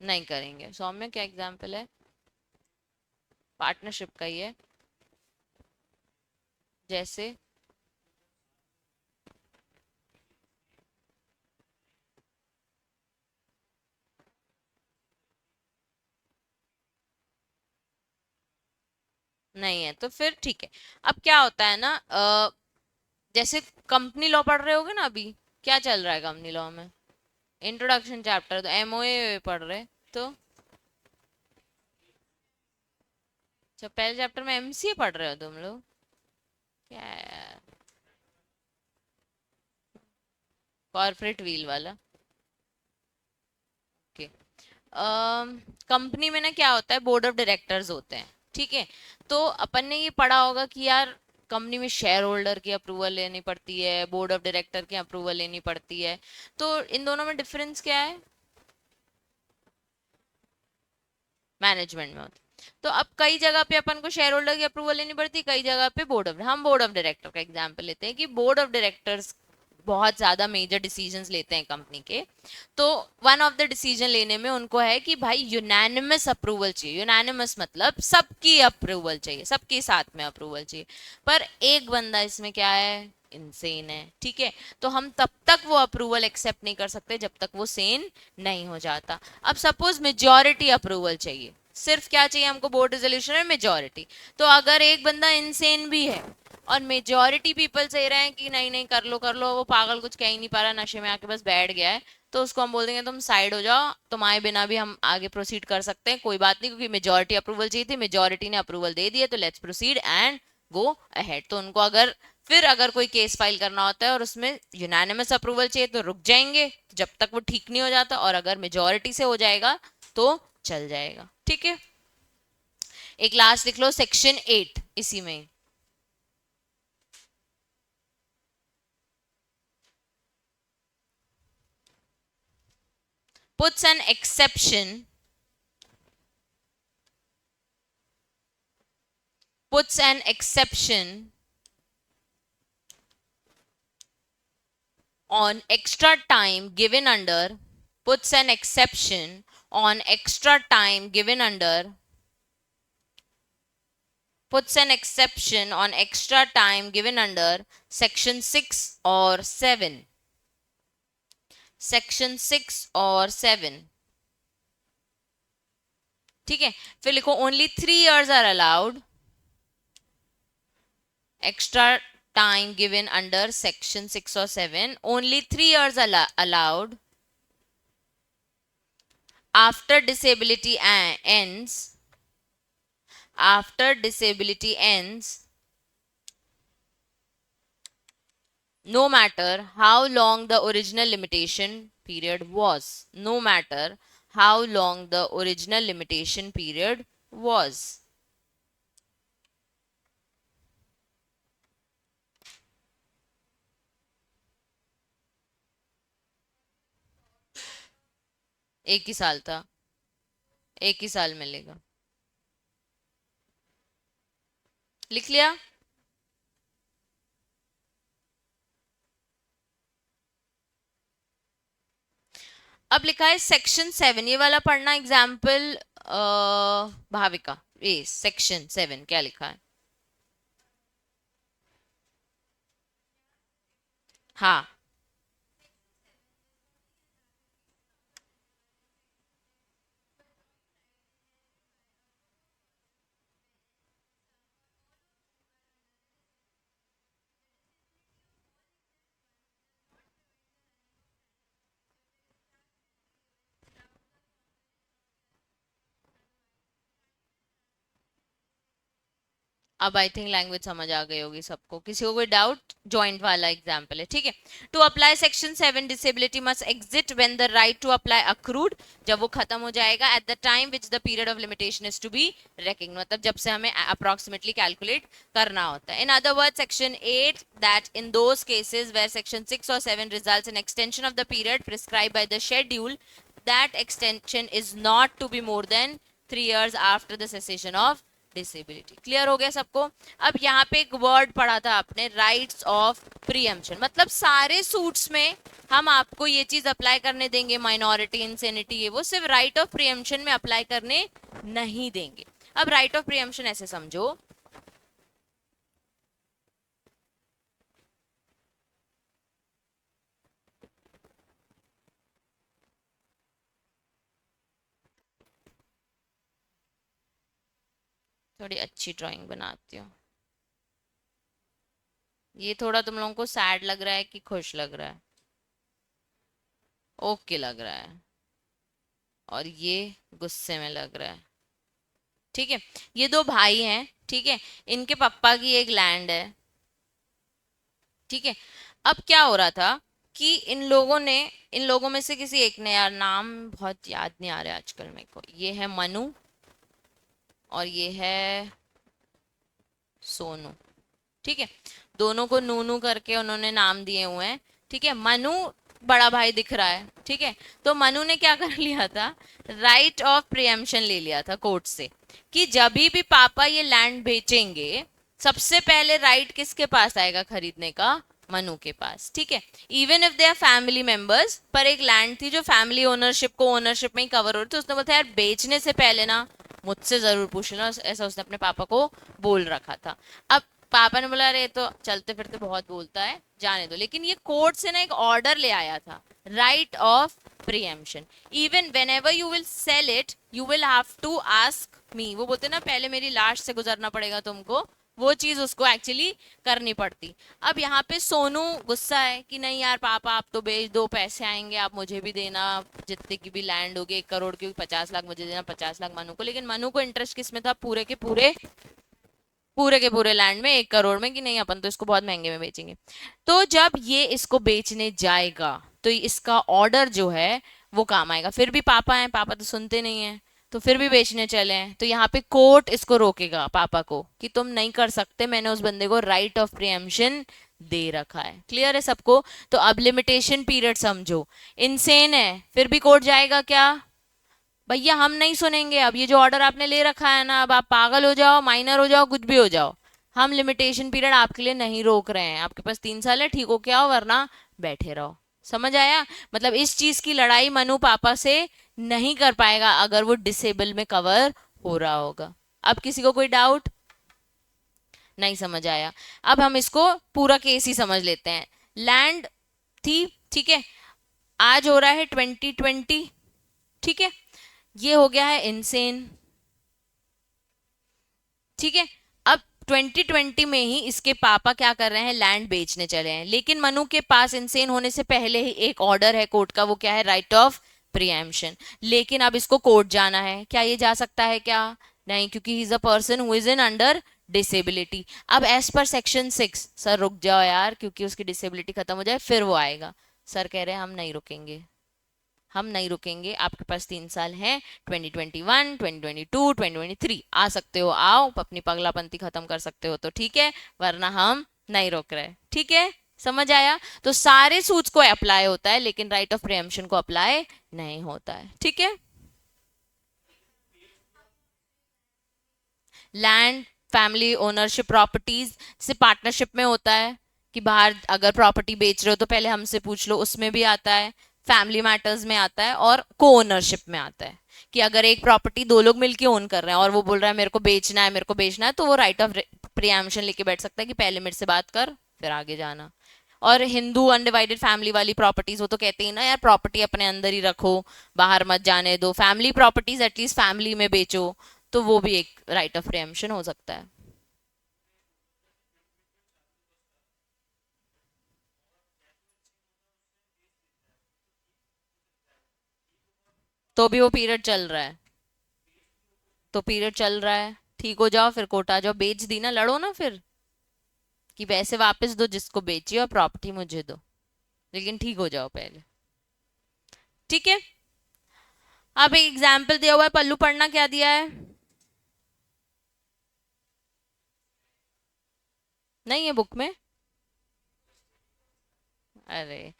नहीं करेंगे। सौम्य क्या एग्जाम्पल है? पार्टनरशिप का ही है। जैसे नहीं है तो फिर ठीक है। अब क्या होता है ना, जैसे कंपनी लॉ पढ़ रहे होगे ना अभी, क्या चल रहा है कंपनी लॉ में? इंट्रोडक्शन चैप्टर, तो एमओए पढ़ रहे तो अच्छा, पहले चैप्टर में एमसीए पढ़ रहे हो तुम लोग? क्या यार, कॉर्पोरेट व्हील वाला। ओके। कंपनी में ना क्या होता है, बोर्ड ऑफ डायरेक्टर्स होते हैं, ठीक है। तो अपन ने ये पढ़ा होगा कि यार कंपनी में शेयर होल्डर की अप्रूवल लेनी पड़ती है, बोर्ड ऑफ डायरेक्टर की अप्रूवल लेनी पड़ती है। तो इन दोनों में डिफरेंस क्या है? मैनेजमेंट में होता है। तो अब कई जगह पे अपन को शेयर होल्डर की अप्रूवल लेनी पड़ती है, कई जगह पे हम बोर्ड ऑफ डायरेक्टर का एग्जांपल लेते हैं कि बोर्ड ऑफ डायरेक्टर्स बहुत ज्यादा मेजर डिसीजंस लेते हैं कंपनी के। तो वन ऑफ द डिसीजन लेने में उनको है कि भाई यूनानिमस अप्रूवल चाहिए। यूनानिमस मतलब सबकी अप्रूवल चाहिए, सबके साथ में अप्रूवल चाहिए। पर एक बंदा इसमें क्या है, इनसेन है, ठीक है। तो हम तब तक वो अप्रूवल एक्सेप्ट नहीं कर सकते जब तक वो सेन नहीं हो जाता। अब सपोज मेजॉरिटी अप्रूवल चाहिए, सिर्फ क्या चाहिए हमको, बोर्ड रेजोल्यूशन में मेजॉरिटी। तो अगर एक बंदा इनसेन भी है और मेजॉरिटी पीपल से रहे हैं कि नहीं नहीं कर लो, वो पागल कुछ कह ही नहीं पा रहा, नशे में आके बस बैठ गया है, तो उसको हम बोल देंगे तुम साइड हो जाओ, तुम्हारे बिना भी हम आगे प्रोसीड कर सकते हैं, कोई बात नहीं, क्योंकि मेजॉरिटी अप्रूवल चाहिए थी, मेजॉरिटी ने अप्रूवल दे दिया, तो let's proceed and go ahead. तो उनको अगर कोई केस फाइल करना होता है और उसमें यूनानिमस अप्रूवल चाहिए तो रुक जाएंगे जब तक वो ठीक नहीं हो जाता, और अगर मेजॉरिटी से हो जाएगा तो चल जाएगा, ठीक है। एक लास्ट लिख लो सेक्शन 8 इसी में। puts an exception puts an exception on extra time given under puts an exception on extra time given under puts an exception on extra time given under section 6 or 7, section 6 or 7, ठीक है। फिर लिखो only 3 years are allowed, extra time given under section 6 or 7, only 3 years allowed after disability ends, after disability ends, no matter how long the original limitation period was. No matter how long the original limitation period was. एक ही साल था, एक ही साल मिलेगा। लिख लिया? अब लिखा है सेक्शन 7, ये वाला पढ़ना एग्जाम्पल भाविका, ये सेक्शन 7 क्या लिखा है? हाँ, अब आई थिंक लैंग्वेज समझ आ गई होगी सबको। किसी को कोई डाउट? जॉइंट वाला एग्जाम्पल है, ठीक है। To apply section 7 disability must exit when the right to apply accrued, जब वो खत्म हो जाएगा, at the time which the period of limitation is to be reckoned, मतलब जब से हमें अप्रोक्सीमेटली कैलकुलेट करना होता है। In other word section 8 that in those cases where section 6 और 7 results in extension of the period prescribe by the schedule, that extension is not to be more than 3 years after the cessation of disability. Clear हो गया सबको? अब यहाँ पे एक वर्ड पढ़ा था आपने, राइट्स ऑफ प्रीएम्पशन, मतलब सारे सूट्स में हम आपको ये चीज अप्लाई करने देंगे, माइनॉरिटी, इंसेनिटी, ये वो सिर्फ राइट ऑफ प्रीएम्पशन में अप्लाई करने नहीं देंगे। अब राइट ऑफ प्रीएम्पशन ऐसे समझो, थोड़ी अच्छी ड्राइंग बनाती हूँ। ये थोड़ा तुम लोगों को सैड लग रहा है कि खुश लग रहा है? ओके लग रहा है, और ये गुस्से में लग रहा है, ठीक है। ये दो भाई हैं, ठीक है, इनके पापा की एक लैंड है, ठीक है। अब क्या हो रहा था कि इन लोगों में से किसी एक ने, यार नाम बहुत याद नहीं आ रहा आजकल मेरे को, ये है मनु और ये है सोनू, ठीक है। दोनों को नूनू करके उन्होंने नाम दिए हुए हैं, ठीक है। मनु बड़ा भाई दिख रहा है, ठीक है। तो मनु ने क्या कर लिया था, राइट ऑफ प्रियम्पशन ले लिया था कोर्ट से, कि जब भी पापा ये लैंड बेचेंगे, सबसे पहले राइट किसके पास आएगा खरीदने का? मनु के पास, ठीक है। Even if they are family members, पर एक लैंड थी जो फैमिली ओनरशिप को ओनरशिप में ही कवर हो रही थी, उसने बोला यार बेचने से पहले ना मुझसे जरूर पूछ लेना, ऐसा उसने अपने पापा को बोल रखा था। अब पापा ने बोला अरे तो चलते फिरते बहुत बोलता है, जाने दो, लेकिन ये कोर्ट से ना एक ऑर्डर ले आया था, right of preemption. Even whenever you will sell it, you will have to ask me, वो बोलते ना पहले मेरी लाश से गुजरना पड़ेगा तुमको, वो चीज उसको एक्चुअली करनी पड़ती। अब यहाँ पे सोनू गुस्सा है कि नहीं यार पापा आप तो बेच दो, पैसे आएंगे आप मुझे भी देना, जितने की भी लैंड होगी 1 करोड़ की, 50 लाख मुझे देना, 50 लाख मनु को। लेकिन मनु को इंटरेस्ट किस में था? पूरे के पूरे लैंड में, 1 करोड़ में, कि नहीं अपन तो इसको बहुत महंगे में बेचेंगे। तो जब ये इसको बेचने जाएगा तो इसका ऑर्डर जो है वो काम आएगा। फिर भी पापा हैं, पापा तो सुनते नहीं है, तो फिर भी बेचने चले हैं, तो यहाँ पे कोर्ट इसको रोकेगा पापा को कि तुम नहीं कर सकते, मैंने उस बंदे को राइट ऑफ प्रीएम्पशन दे रखा है। क्लियर है सबको? तो अब लिमिटेशन पीरियड समझो, इनसेन है, फिर भी कोर्ट जाएगा क्या? भैया हम नहीं सुनेंगे, अब ये जो ऑर्डर आपने ले रखा है ना, अब आप पागल हो जाओ, माइनर हो जाओ, कुछ भी हो जाओ, हम लिमिटेशन पीरियड आपके लिए नहीं रोक रहे हैं, आपके पास 3 साल है, ठीक हो क्या हो, वरना बैठे रहो। समझ आया? मतलब इस चीज की लड़ाई मनु पापा से नहीं कर पाएगा अगर वो डिसेबल में कवर हो रहा होगा। अब किसी को कोई डाउट? नहीं समझ आया? अब हम इसको पूरा केस ही समझ लेते हैं। लैंड थी, ठीक है, आज हो रहा है 2020, ठीक है, ये हो गया है इनसेन, ठीक है। अब 2020 में ही इसके पापा क्या कर रहे हैं, लैंड बेचने चले हैं, लेकिन मनु के पास इंसेन होने से पहले ही एक ऑर्डर है कोर्ट का, वो क्या है, राइट ऑफ प्रीएम्पशन। लेकिन अब इसको कोर्ट जाना है, क्या ये जा सकता है क्या, नहीं, क्योंकि he is a person who is in under disability. अब एज पर सेक्शन 6, सर रुक जाओ यार, क्योंकि उसकी डिसेबिलिटी खत्म हो जाए फिर वो आएगा। सर कह रहे हैं हम नहीं रुकेंगे, हम नहीं रुकेंगे, आपके पास 3 साल हैं, 2021, 2022, 2023 आ सकते हो, आओ अपनी पगलापंती खत्म कर सकते हो तो ठीक है, वरना हम नहीं रोक रहे, ठीक है, समझ आया। तो सारे सूट्स को अप्लाई होता है, लेकिन राइट ऑफ प्रीएम्पशन को अप्लाई नहीं होता है, ठीक है। लैंड, फैमिली ओनरशिप, प्रॉपर्टीज से पार्टनरशिप में होता है कि बाहर अगर प्रॉपर्टी बेच रहे हो तो पहले हमसे पूछ लो, उसमें भी आता है। फैमिली मैटर्स में आता है और को ओनरशिप में आता है कि अगर एक प्रॉपर्टी दो लोग मिलके ओन कर रहे हैं और वो बोल रहा है मेरे को बेचना है, मेरे को बेचना है, तो वो राइट ऑफ प्रीएम्पशन लेके बैठ सकता है कि पहले मेरे से बात कर फिर आगे जाना। और हिंदू अनडिवाइडेड फैमिली वाली प्रॉपर्टीज, वो तो कहते हैं ना यार प्रॉपर्टी अपने अंदर ही रखो, बाहर मत जाने दो, फैमिली प्रॉपर्टीज एटलीस्ट फैमिली में बेचो, तो वो भी एक राइट ऑफ प्रीएम्पशन हो सकता है। तो भी वो पीरियड चल रहा है, तो पीरियड चल रहा है, ठीक हो जाओ फिर कोर्ट आ जाओ, बेच दी ना, लड़ो ना फिर कि पैसे वापस दो जिसको बेची और प्रॉपर्टी मुझे दो, लेकिन ठीक हो जाओ पहले, ठीक है। अब एक एग्जाम्पल दिया हुआ है, पल्लू पढ़ना क्या दिया है, नहीं है बुक में, अरे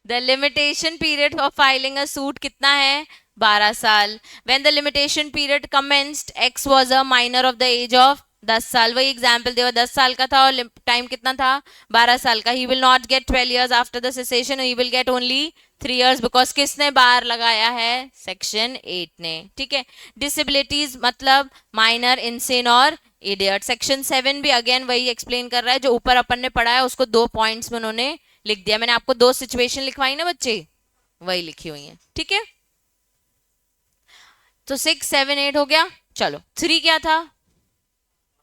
the limitation period of filing a suit कितना है, 12 साल। When the limitation period commenced, X was a minor of the age of 10 साल, वही एग्जाम्पल दिया 10 साल का था और टाइम कितना था, 12 साल का। He will not gate 12 years after the cessation, he will get only 3 years, because किसने बार लगाया है, सेक्शन 8 ने, ठीक है। डिसेबिलिटीज मतलब माइनर, इंसेन और इडियट। सेक्शन 7 भी अगेन वही एक्सप्लेन कर रहा है जो ऊपर अपन ने पढ़ा है, उसको 2 पॉइंट्स में उन्होंने लिख दिया। मैंने आपको 2 सिचुएशन लिखवाई ना बच्चे, वही लिखी हुई है, ठीक है। तो 6, 7, 8 हो गया। चलो 3 क्या था,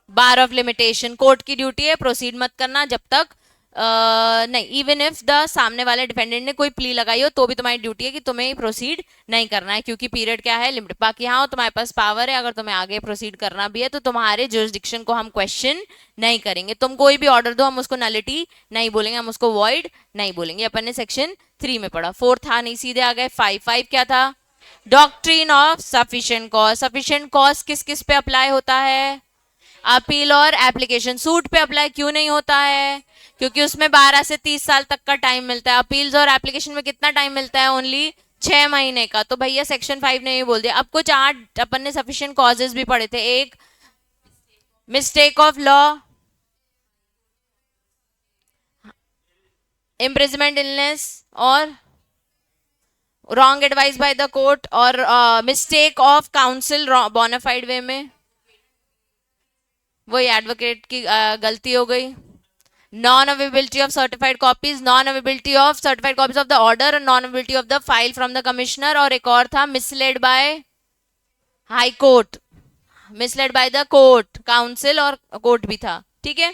बार ऑफ लिमिटेशन, कोर्ट की ड्यूटी है प्रोसीड मत करना जब तक नहीं, इवन इफ द सामने वाले डिफेंडेंट ने कोई प्ली लगाई हो तो भी तुम्हारी ड्यूटी है कि तुम्हें प्रोसीड नहीं करना है, क्योंकि पीरियड क्या है, लिमिट। बाकी हाँ तुम्हारे पास पावर है, अगर तुम्हें आगे प्रोसीड करना भी है तो तुम्हारे जुरिस्डिक्शन को हम क्वेश्चन नहीं करेंगे। तुम कोई भी ऑर्डर दो, हम उसको नलिटी नहीं बोलेंगे, हम उसको वॉइड नहीं बोलेंगे। अपन ने सेक्शन 3 में पढ़ा। 4 था नहीं, सीधे आ गए 5। 5 क्या था, doctrine of sufficient cause. Sufficient cause किस किस पे अप्लाई होता है, अपील और एप्लीकेशन। सूट पे अप्लाई क्यों नहीं होता है, क्योंकि उसमें 12 से 30 साल तक का टाइम मिलता है। अपील्स और एप्लीकेशन में कितना टाइम मिलता है, ओनली 6 महीने का। तो भैया सेक्शन 5 ने ये बोल दिया। अब कुछ 8 अपन ने सफिशिएंट कॉजेज भी पढ़े थे। एक, mistake of law, imprisonment, illness और wrong advice by the court, और mistake of counsel bona fide way में, वही एडवोकेट की गलती हो गई। Non availability of certified copies, non availability of certified copies of the order और non availability of the file from the commissioner. और एक और था misled by High Court, misled by the court, counsel और कोर्ट भी था, ठीक है।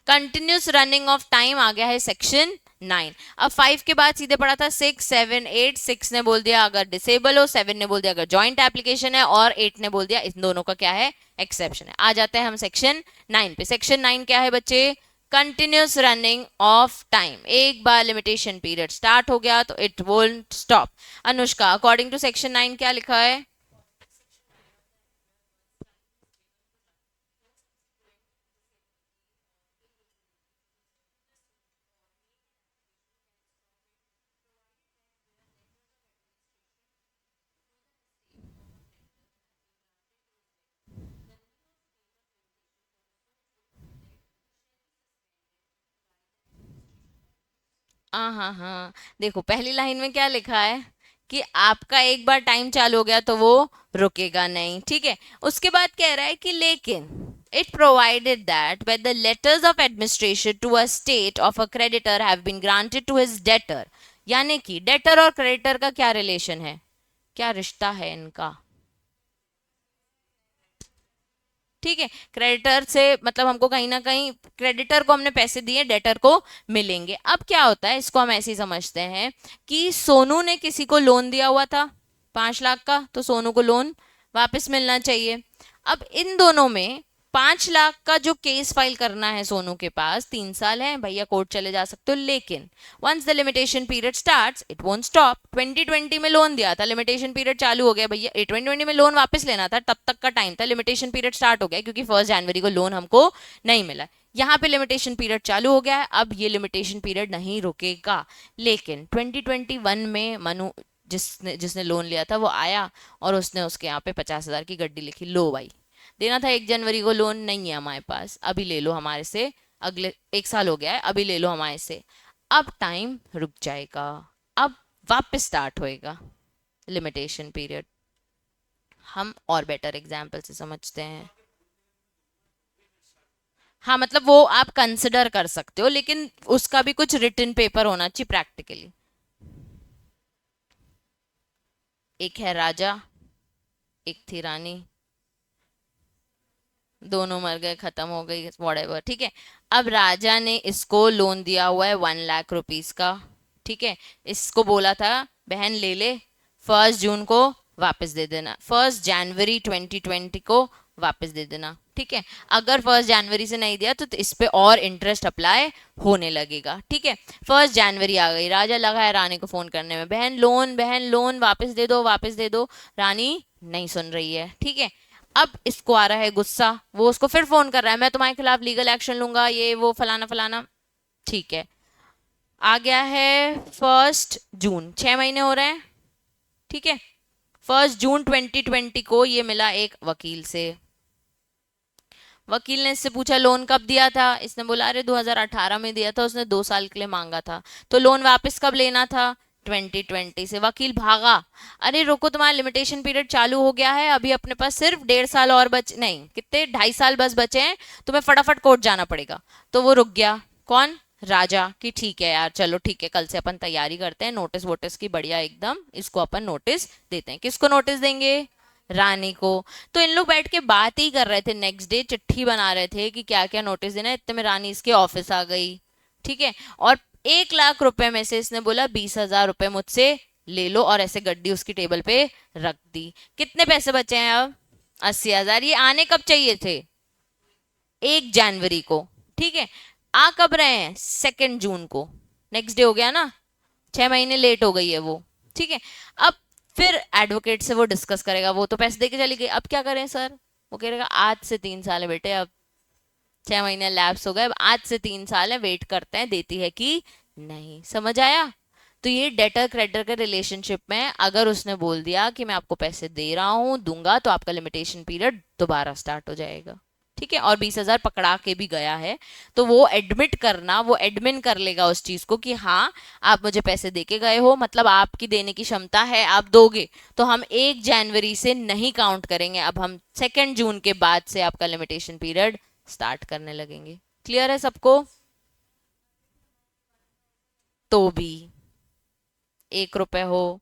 कंटिन्यूस रनिंग ऑफ टाइम आ गया है सेक्शन 9। अब 5 के बाद सीधे पड़ा था 6, 7, 8। 6 ने बोल दिया अगर डिसेबल हो, 7 ने बोल दिया अगर जॉइंट एप्लीकेशन है, और 8 ने बोल दिया इन दोनों का क्या है, एक्सेप्शन है। आ जाते हैं हम सेक्शन 9 पे। सेक्शन 9 क्या है बच्चे, कंटिन्यूस रनिंग ऑफ टाइम। एक बार लिमिटेशन पीरियड स्टार्ट हो गया तो it won't stop. Anushka, according to section 9 क्या लिखा है, हाँ हाँ हाँ, देखो पहली लाइन में क्या लिखा है कि आपका एक बार टाइम चालू हो गया तो वो रुकेगा नहीं, ठीक है। उसके बाद कह रहा है कि लेकिन it provided that when the letters of administration to a state of a creditor have been granted to his debtor. यानी कि डेटर और क्रेडिटर का क्या रिलेशन है, क्या रिश्ता है इनका, ठीक है, क्रेडिटर से मतलब हमको कहीं ना कहीं क्रेडिटर को हमने पैसे दिए, डेटर को मिलेंगे। अब क्या होता है, इसको हम ऐसे ही समझते हैं कि सोनू ने किसी को लोन दिया हुआ था 5 लाख का, तो सोनू को लोन वापस मिलना चाहिए। अब इन दोनों में 5 लाख का जो केस फाइल करना है सोनू के पास, 3 साल है भैया, कोर्ट चले जा सकते हो, लेकिन once the limitation period starts it won't stop. 2020 में लोन दिया था, लिमिटेशन पीरियड चालू हो गया भैया, 2020 में लोन वापस लेना था, तब तक का टाइम था, लिमिटेशन पीरियड स्टार्ट हो गया क्योंकि 1 जनवरी को लोन हमको नहीं मिला। यहाँ पे लिमिटेशन पीरियड चालू हो गया है, अब ये लिमिटेशन पीरियड नहीं रुकेगा। लेकिन 2021 में मनु जिसने जिसने लोन लिया था वो आया और उसने उसके यहाँ पे 50,000 की गड्डी लिखी, लो भाई देना था 1 जनवरी को, लोन नहीं है हमारे पास, अभी ले लो हमारे से, अगले 1 साल हो गया है, अभी ले लो हमारे से। अब टाइम रुक जाएगा, अब वापस स्टार्ट होएगा लिमिटेशन पीरियड। हम और बेटर एग्जाम्पल से समझते हैं। हाँ मतलब वो आप कंसिडर कर सकते हो, लेकिन उसका भी कुछ रिटन पेपर होना चाहिए प्रैक्टिकली। एक है राजा, एक थी रानी, दोनों मर गए, खत्म हो गई, वॉटेवर, ठीक है। अब राजा ने इसको लोन दिया हुआ है 1 लाख रुपीज का, ठीक है। इसको बोला था बहन ले ले, 1 जून को वापस दे देना, 1 जनवरी 2020 को वापस दे देना, ठीक है। अगर 1 जनवरी से नहीं दिया तो इस पे और इंटरेस्ट अप्लाई होने लगेगा, ठीक है। 1 जनवरी आ गई, राजा लगा है रानी को फोन करने में, बहन लोन वापस दे दो, वापस दे दो। रानी नहीं सुन रही है, ठीक है। अब इसको आ रहा है गुस्सा, वो उसको फिर फोन कर रहा है, मैं तुम्हारे खिलाफ लीगल एक्शन लूंगा, ये वो फलाना फलाना, ठीक है। आ गया है 1 जून, 6 महीने हो रहे हैं, ठीक है। 1 जून 2020 को ये मिला एक वकील से। वकील ने इससे पूछा लोन कब दिया था, इसने बोला अरे 2018 में दिया था, उसने 2 साल के लिए मांगा था, तो लोन वापस कब लेना था, 2020 से। वकील भागा, अरे रुको तुम्हारा लिमिटेशन पीरियड चालू हो गया है, अभी अपने पास सिर्फ 1.5 साल और नहीं कितने 2.5 साल बस बचे हैं, तुम्हें फटाफट कोर्ट जाना पड़ेगा। तो वो रुक गया, कौन, राजा, कि ठीक है यार चलो ठीक है, कल से अपन तैयारी करते हैं, नोटिस वोटिस की बढ़िया एकदम, इसको अपन नोटिस देते हैं। किसको नोटिस देंगे, रानी को। तो इन लोग बैठ के बात ही कर रहे थे, नेक्स्ट डे चिट्ठी बना रहे थे कि क्या क्या नोटिस देना है, इतने में रानी इसके ऑफिस आ गई, ठीक है। और 1 लाख रुपए में से इसने बोला 20,000 रुपए मुझसे ले लो, और ऐसे गड्डी उसकी टेबल पे रख दी। कितने पैसे बचे हैं अब, 80,000। ये आने कब चाहिए थे, 1 जनवरी को, ठीक है। आ कब रहे हैं, 2 जून को, नेक्स्ट डे हो गया ना, 6 महीने लेट हो गई है वो, ठीक है। अब फिर एडवोकेट से वो डिस्कस करेगा, वो तो पैसे देके चली गई, अब क्या करें सर, वो कहेगा आज से 3 साल है बेटे, अब 6 महीने लैप्स हो गए, अब आज से 3 साल है, वेट करते हैं देती है कि नहीं। समझ आया। तो ये डेटर क्रेडिटर के रिलेशनशिप में अगर उसने बोल दिया कि मैं आपको पैसे दे रहा हूं, दूंगा, तो आपका लिमिटेशन पीरियड दोबारा स्टार्ट हो जाएगा, ठीक है। और 20,000 पकड़ा के भी गया है, तो वो एडमिट करना, वो एडमिन कर लेगा उस चीज को कि हाँ आप मुझे पैसे देके गए हो, मतलब आपकी देने की क्षमता है, आप दोगे, तो हम 1 जनवरी से नहीं काउंट करेंगे, अब हम 2 जून के बाद से आपका लिमिटेशन पीरियड स्टार्ट करने लगेंगे। क्लियर है सबको। तो भी 1 रुपए हो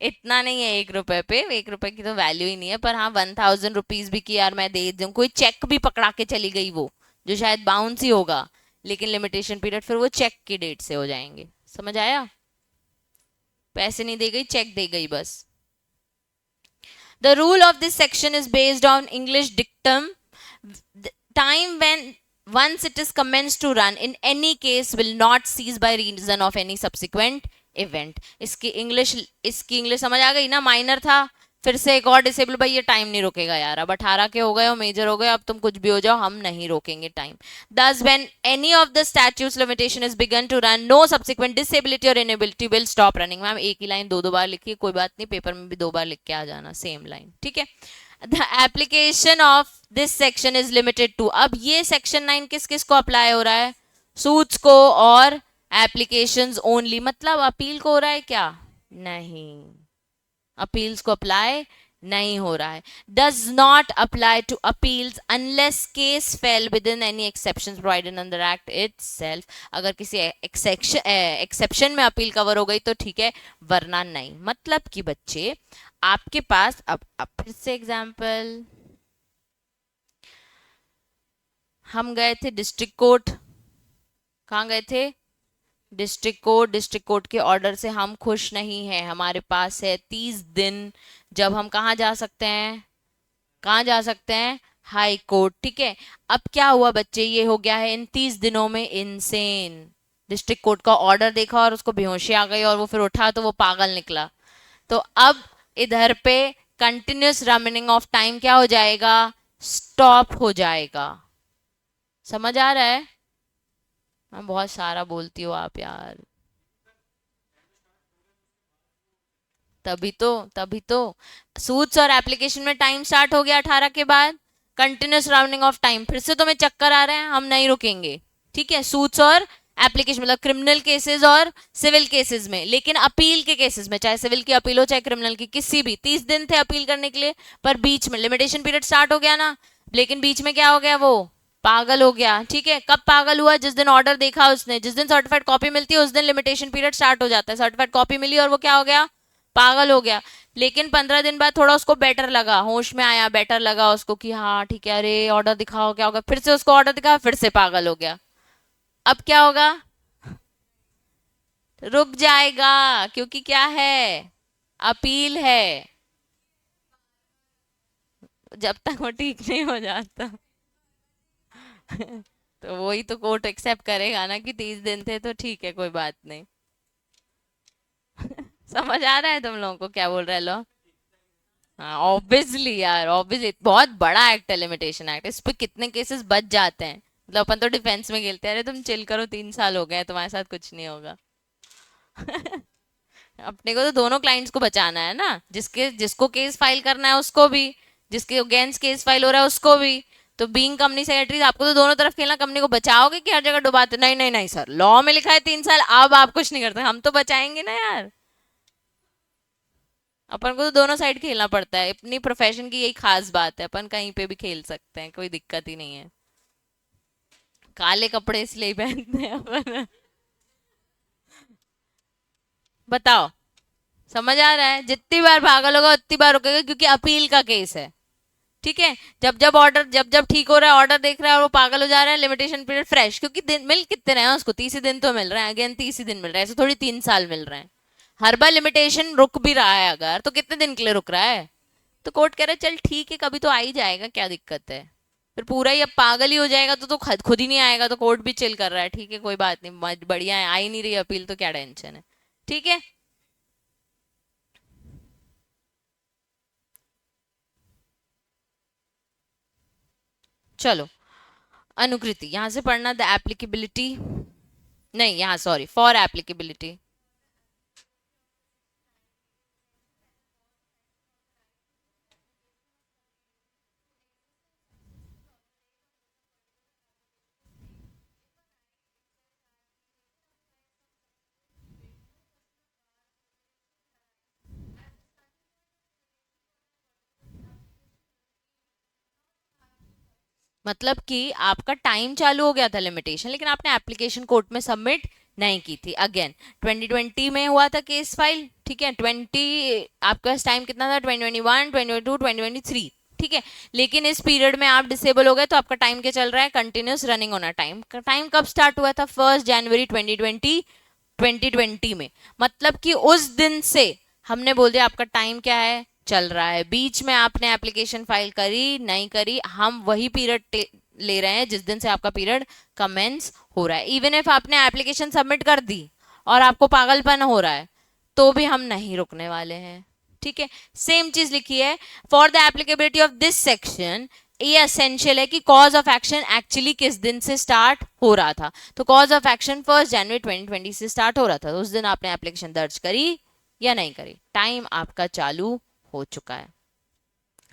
इतना नहीं है 1 रुपए पे, 1 रुपए की तो वैल्यू ही नहीं है, पर हाँ 1,000 रुपीज भी कि यार मैं दे दूं, कोई चेक भी पकड़ा के चली गई वो, जो शायद बाउंस ही होगा, लेकिन लिमिटेशन पीरियड फिर वो चेक की डेट से हो जाएंगे। समझ आया, पैसे नहीं दे गई, चेक दे गई बस। The rule of this section is based on English dictum, time when once it is commenced to run in any case will not cease by reason of any subsequent event। इसकी इंग्लिश समझ आ गई ना, माइनर था, फिर से एक और डिसेबल, भाई ये टाइम नहीं रुकेगा यार, अब 18 के हो गए हो, मेजर हो गए, अब तुम कुछ भी हो जाओ, हम नहीं रोकेंगे time. thus when any of the statutes limitation is begun to run no subsequent disability or inability will stop running। Ma'am एक ही लाइन 2 बार लिखी है, कोई बात नहीं, पेपर में भी 2 बार लिख के आ जाना सेम लाइन, ठीक है। The application of this section is limited to, अब ये सेक्शन 9 किस किस को अप्लाई हो रहा है, सूट्स को और एप्लीकेशंस ओनली, मतलब अपील को हो रहा है क्या, नहीं, अपील्स को अप्लाई नहीं हो रहा है. Does not apply to appeals unless case fall within any exception provided under act itself. अगर किसी एक्सेप्शन में अपील कवर हो गई तो ठीक है, वरना नहीं. मतलब कि बच्चे आपके पास अब फिर से एग्जाम्पल, हम गए थे डिस्ट्रिक्ट कोर्ट. कहाँ गए थे? District court. डिस्ट्रिक्ट कोर्ट के ऑर्डर से हम खुश नहीं हैं. हमारे पास है 30 दिन, जब हम कहाँ जा सकते हैं? कहाँ जा सकते हैं? High court. ठीक है. अब क्या हुआ बच्चे, ये हो गया है इन 30 दिनों में इंसेन. डिस्ट्रिक्ट कोर्ट का ऑर्डर देखा और उसको बेहोशी आ गई और वो फिर उठा तो वो पागल निकला. तो अब इधर पे कंटिन्यूस रनिंग ऑफ टाइम क्या हो जाएगा? स्टॉप हो जाएगा. समझ आ रहा है? मैं बहुत सारा बोलती हूँ आप यार. तभी तो सूट्स और एप्लीकेशन में टाइम स्टार्ट हो गया 18 के बाद. Continuous rounding off time. फिर से तुम्हें चक्कर आ रहे हैं, हम नहीं रुकेंगे. ठीक है. सूट्स और एप्लीकेशन मतलब क्रिमिनल केसेस और सिविल केसेस में. लेकिन अपील के केसेस में, चाहे सिविल की अपील हो चाहे क्रिमिनल की, किसी भी 30 दिन थे अपील करने के लिए, पर बीच में लिमिटेशन पीरियड स्टार्ट हो गया ना. लेकिन बीच में क्या हो गया? वो पागल हो गया. ठीक है. कब पागल हुआ? जिस दिन ऑर्डर देखा उसने, जिस दिन सर्टिफाइड कॉपी मिलती है उस दिन लिमिटेशन पीरियड स्टार्ट हो जाता है. सर्टिफाइड कॉपी मिली और वो क्या हो गया? पागल हो गया. लेकिन 15 दिन बाद थोड़ा उसको बेटर लगा, होश में आया, बेटर लगा उसको कि हाँ ठीक है, अरे ऑर्डर दिखाओ क्या होगा. फिर से उसको ऑर्डर दिखा, फिर से पागल हो गया. अब क्या होगा? रुक जाएगा. क्योंकि क्या है? अपील है. जब तक वो ठीक नहीं हो जाता. तो वही तो कोर्ट एक्सेप्ट करेगा ना कि 30 दिन थे तो ठीक है, कोई बात नहीं. समझ आ रहा है तुम लोगों को क्या बोल रहे लो? हाँ ऑब्वियसली यार, ऑब्वियसली बहुत बड़ा एक्ट है लिमिटेशन एक्ट. इस पे कितने केसेस बच जाते हैं. मतलब अपन तो डिफेंस में खेलते हैं, अरे तुम चिल करो, 3 साल हो गए हैं, तुम्हारे साथ कुछ नहीं होगा. अपने को तो दोनों क्लाइंट्स को बचाना है ना. जिसके जिसको केस फाइल करना है उसको भी, जिसके अगेंस्ट केस फाइल हो रहा है उसको भी. तो बीइंग कंपनी सेक्रेटरी आपको तो दोनों तरफ खेलना. कंपनी को बचाओगे कि हर जगह डुबाते? नहीं नहीं नहीं सर, लॉ में लिखा है 3 साल, अब आप कुछ नहीं करते, हम तो बचाएंगे ना यार. अपन को तो दोनों साइड खेलना पड़ता है. अपनी प्रोफेशन की यही खास बात है, अपन कहीं पे भी खेल सकते हैं, कोई दिक्कत ही नहीं है. काले कपड़े इसलिए ही पहनते हैं अपन. बताओ. समझ आ रहा है? जितनी बार पागल होगा उतनी बार रुकेगा, क्योंकि अपील का केस है. ठीक है. जब जब ऑर्डर, जब जब ठीक हो रहा है, ऑर्डर देख रहा है और वो पागल हो जा रहा है, लिमिटेशन पीरियड फ्रेश. क्योंकि दिन मिल कितने रहे हैं उसको? 30 दिन तो मिल रहे हैं. अगेन 30 दिन मिल रहा है, ऐसे थोड़ी 3 साल मिल रहे हैं. हर बार लिमिटेशन रुक भी रहा है अगर, तो कितने दिन के लिए रुक रहा है? तो कोर्ट कह रहा है चल ठीक है, कभी तो आ ही जाएगा, क्या दिक्कत है. फिर पूरा ही अब पागल ही हो जाएगा तो खुद खुद ही नहीं आएगा. तो कोर्ट भी चिल कर रहा है, ठीक है कोई बात नहीं, बढ़िया है, आ ही नहीं रही अपील तो क्या टेंशन है. ठीक है. चलो. अनुकृति यहां से पढ़ना, द एप्लीकेबिलिटी, नहीं यहाँ सॉरी, फॉर एप्लीकेबिलिटी. मतलब कि आपका टाइम चालू हो गया था लिमिटेशन, लेकिन आपने एप्लीकेशन कोर्ट में सबमिट नहीं की थी. अगेन 2020 में हुआ था केस फाइल. ठीक है. आपके पास टाइम कितना था? 2021, 2022, 2023. ठीक है. लेकिन इस पीरियड में आप डिसेबल हो गए, तो आपका टाइम क्या चल रहा है? कंटिन्यूस रनिंग होना. टाइम टाइम कब स्टार्ट हुआ था? 1 जनवरी 2020 में. मतलब कि उस दिन से हमने बोल दिया आपका टाइम क्या है? चल रहा है. बीच में आपने एप्लीकेशन फाइल करी नहीं करी, हम वही पीरियड ले रहे हैं जिस दिन से आपका पीरियड कमेंस हो रहा है. इवन इफ आपने एप्लीकेशन सबमिट कर दी और आपको पागलपन हो रहा है, तो भी हम नहीं रुकने वाले हैं. ठीक है. सेम चीज लिखी है. For the applicability of this section, ये असेंशियल है कि कॉज ऑफ एक्शन एक्चुअली किस दिन से स्टार्ट हो रहा था. तो कॉज ऑफ एक्शन 1 जनवरी 2020 से स्टार्ट हो रहा था. तो उस दिन आपने एप्लीकेशन दर्ज करी या नहीं करी, टाइम आपका चालू हो चुका है.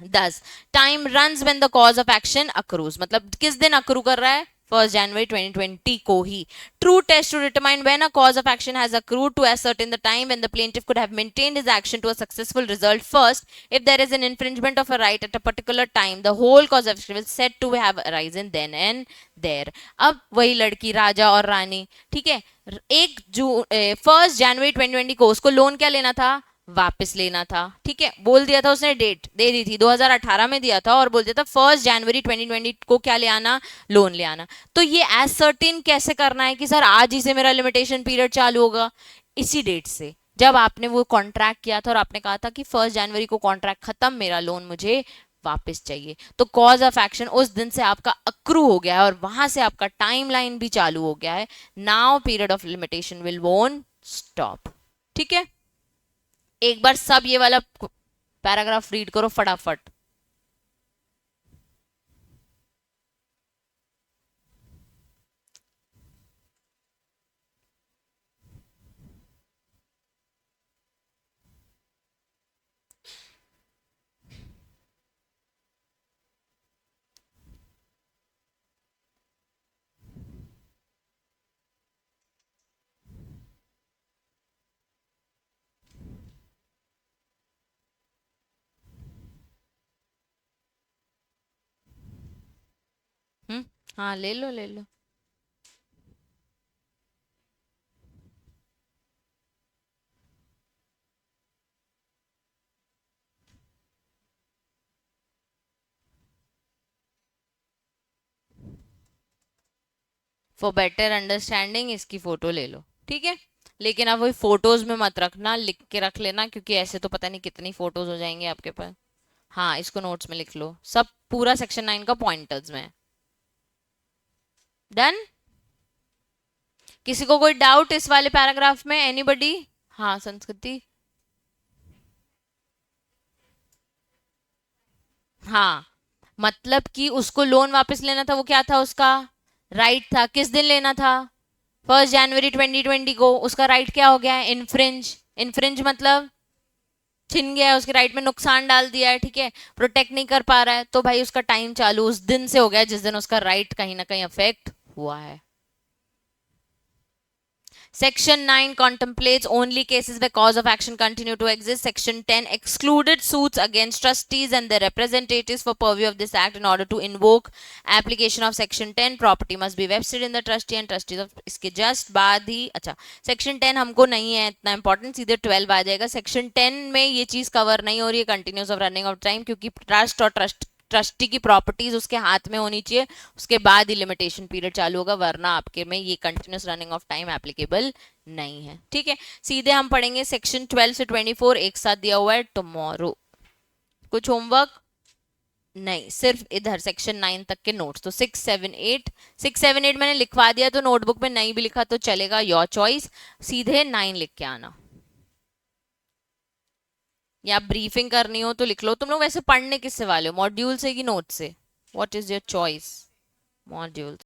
10 time runs when the cause of action accrues. मतलब किस दिन अक्रू कर रहा है? 1 January 2020 को ही. True test to determine when a cause of action has accrued to ascertain the time when the plaintiff could have maintained his action to a successful result. First, if there is an infringement of a right at a particular time, the whole cause of action will said to have arisen then and there. अब वही लड़की राजा और रानी, ठीक है, 1 January 2020 को उसको लोन क्या लेना था, वापस लेना था, ठीक है, बोल दिया था उसने, डेट दे दी थी 2018 में दिया था और बोल दिया था 1 January 2020 को क्या ले आना, लोन ले आना. तो ये एज सर्टेन कैसे करना है कि सर आज ही से मेरा लिमिटेशन पीरियड चालू होगा, इसी डेट से जब आपने वो कॉन्ट्रैक्ट किया था और आपने कहा था कि 1 January को कॉन्ट्रैक्ट खत्म, मेरा लोन मुझे वापस चाहिए. तो कॉज ऑफ एक्शन उस दिन से आपका अक्रू हो गया है और वहां से आपका टाइमलाइन भी चालू हो गया है. Now period of limitation will won't stop. ठीक है, एक बार सब ये वाला पैराग्राफ रीड करो फटाफट. हाँ ले लो ले लो. फॉर बेटर अंडरस्टैंडिंग इसकी फोटो ले लो, ठीक है, लेकिन आप वही फोटोज में मत रखना, लिख के रख लेना, क्योंकि ऐसे तो पता नहीं कितनी फोटोज हो जाएंगे आपके पास. हाँ इसको नोट्स में लिख लो, सब पूरा सेक्शन 9 का पॉइंटर्स में. डन. किसी को कोई डाउट इस वाले पैराग्राफ में, एनीबडी? हाँ संस्कृति. हाँ मतलब कि उसको लोन वापस लेना था, वो क्या था उसका राइट था, किस दिन लेना था, 1 January 2020 को. उसका राइट क्या हो गया है, इन्फ्रिंज. इन्फ्रिंज मतलब छिन गया है, उसके राइट में नुकसान डाल दिया है, ठीक है, प्रोटेक्ट नहीं कर पा रहा है, तो भाई उसका टाइम चालू उस दिन से हो गया जिस दिन उसका राइट कहीं ना कहीं अफेक्ट हुआ है. Section 9 contemplates only cases where cause of action continue to exist. Section 10 excluded suits against trustees and their representatives for purview of this act. In order to invoke application of Section 10, property must be vested in the trustee and trustees of इसके just बाद ही. अच्छा Section 10 हमको नहीं है इतना important, सीधे 12 आ जाएगा. Section 10 में ये चीज कवर नहीं हो रही है, continuous of running of time, क्योंकि ट्रस्ट और ट्रस्टी की प्रॉपर्टीज उसके हाथ में होनी चाहिए, उसके बाद ही लिमिटेशन पीरियड चालू होगा, वरना आपके में ये continuous running of time applicable नहीं है. ठीक है, सीधे हम पढ़ेंगे सेक्शन 12 से 24 एक साथ दिया हुआ है टुमारो. कुछ होमवर्क नहीं, सिर्फ इधर सेक्शन 9 तक के नोट्स. तो 6, 7, 8 मैंने लिखवा दिया, तो नोटबुक में नहीं भी लिखा तो चलेगा, योर चॉइस. सीधे 9 लिख के आना, या ब्रीफिंग करनी हो तो लिख लो. तुम लोग वैसे पढ़ने किससे वाले हो, मॉड्यूल से कि नोट से? What is your choice? Module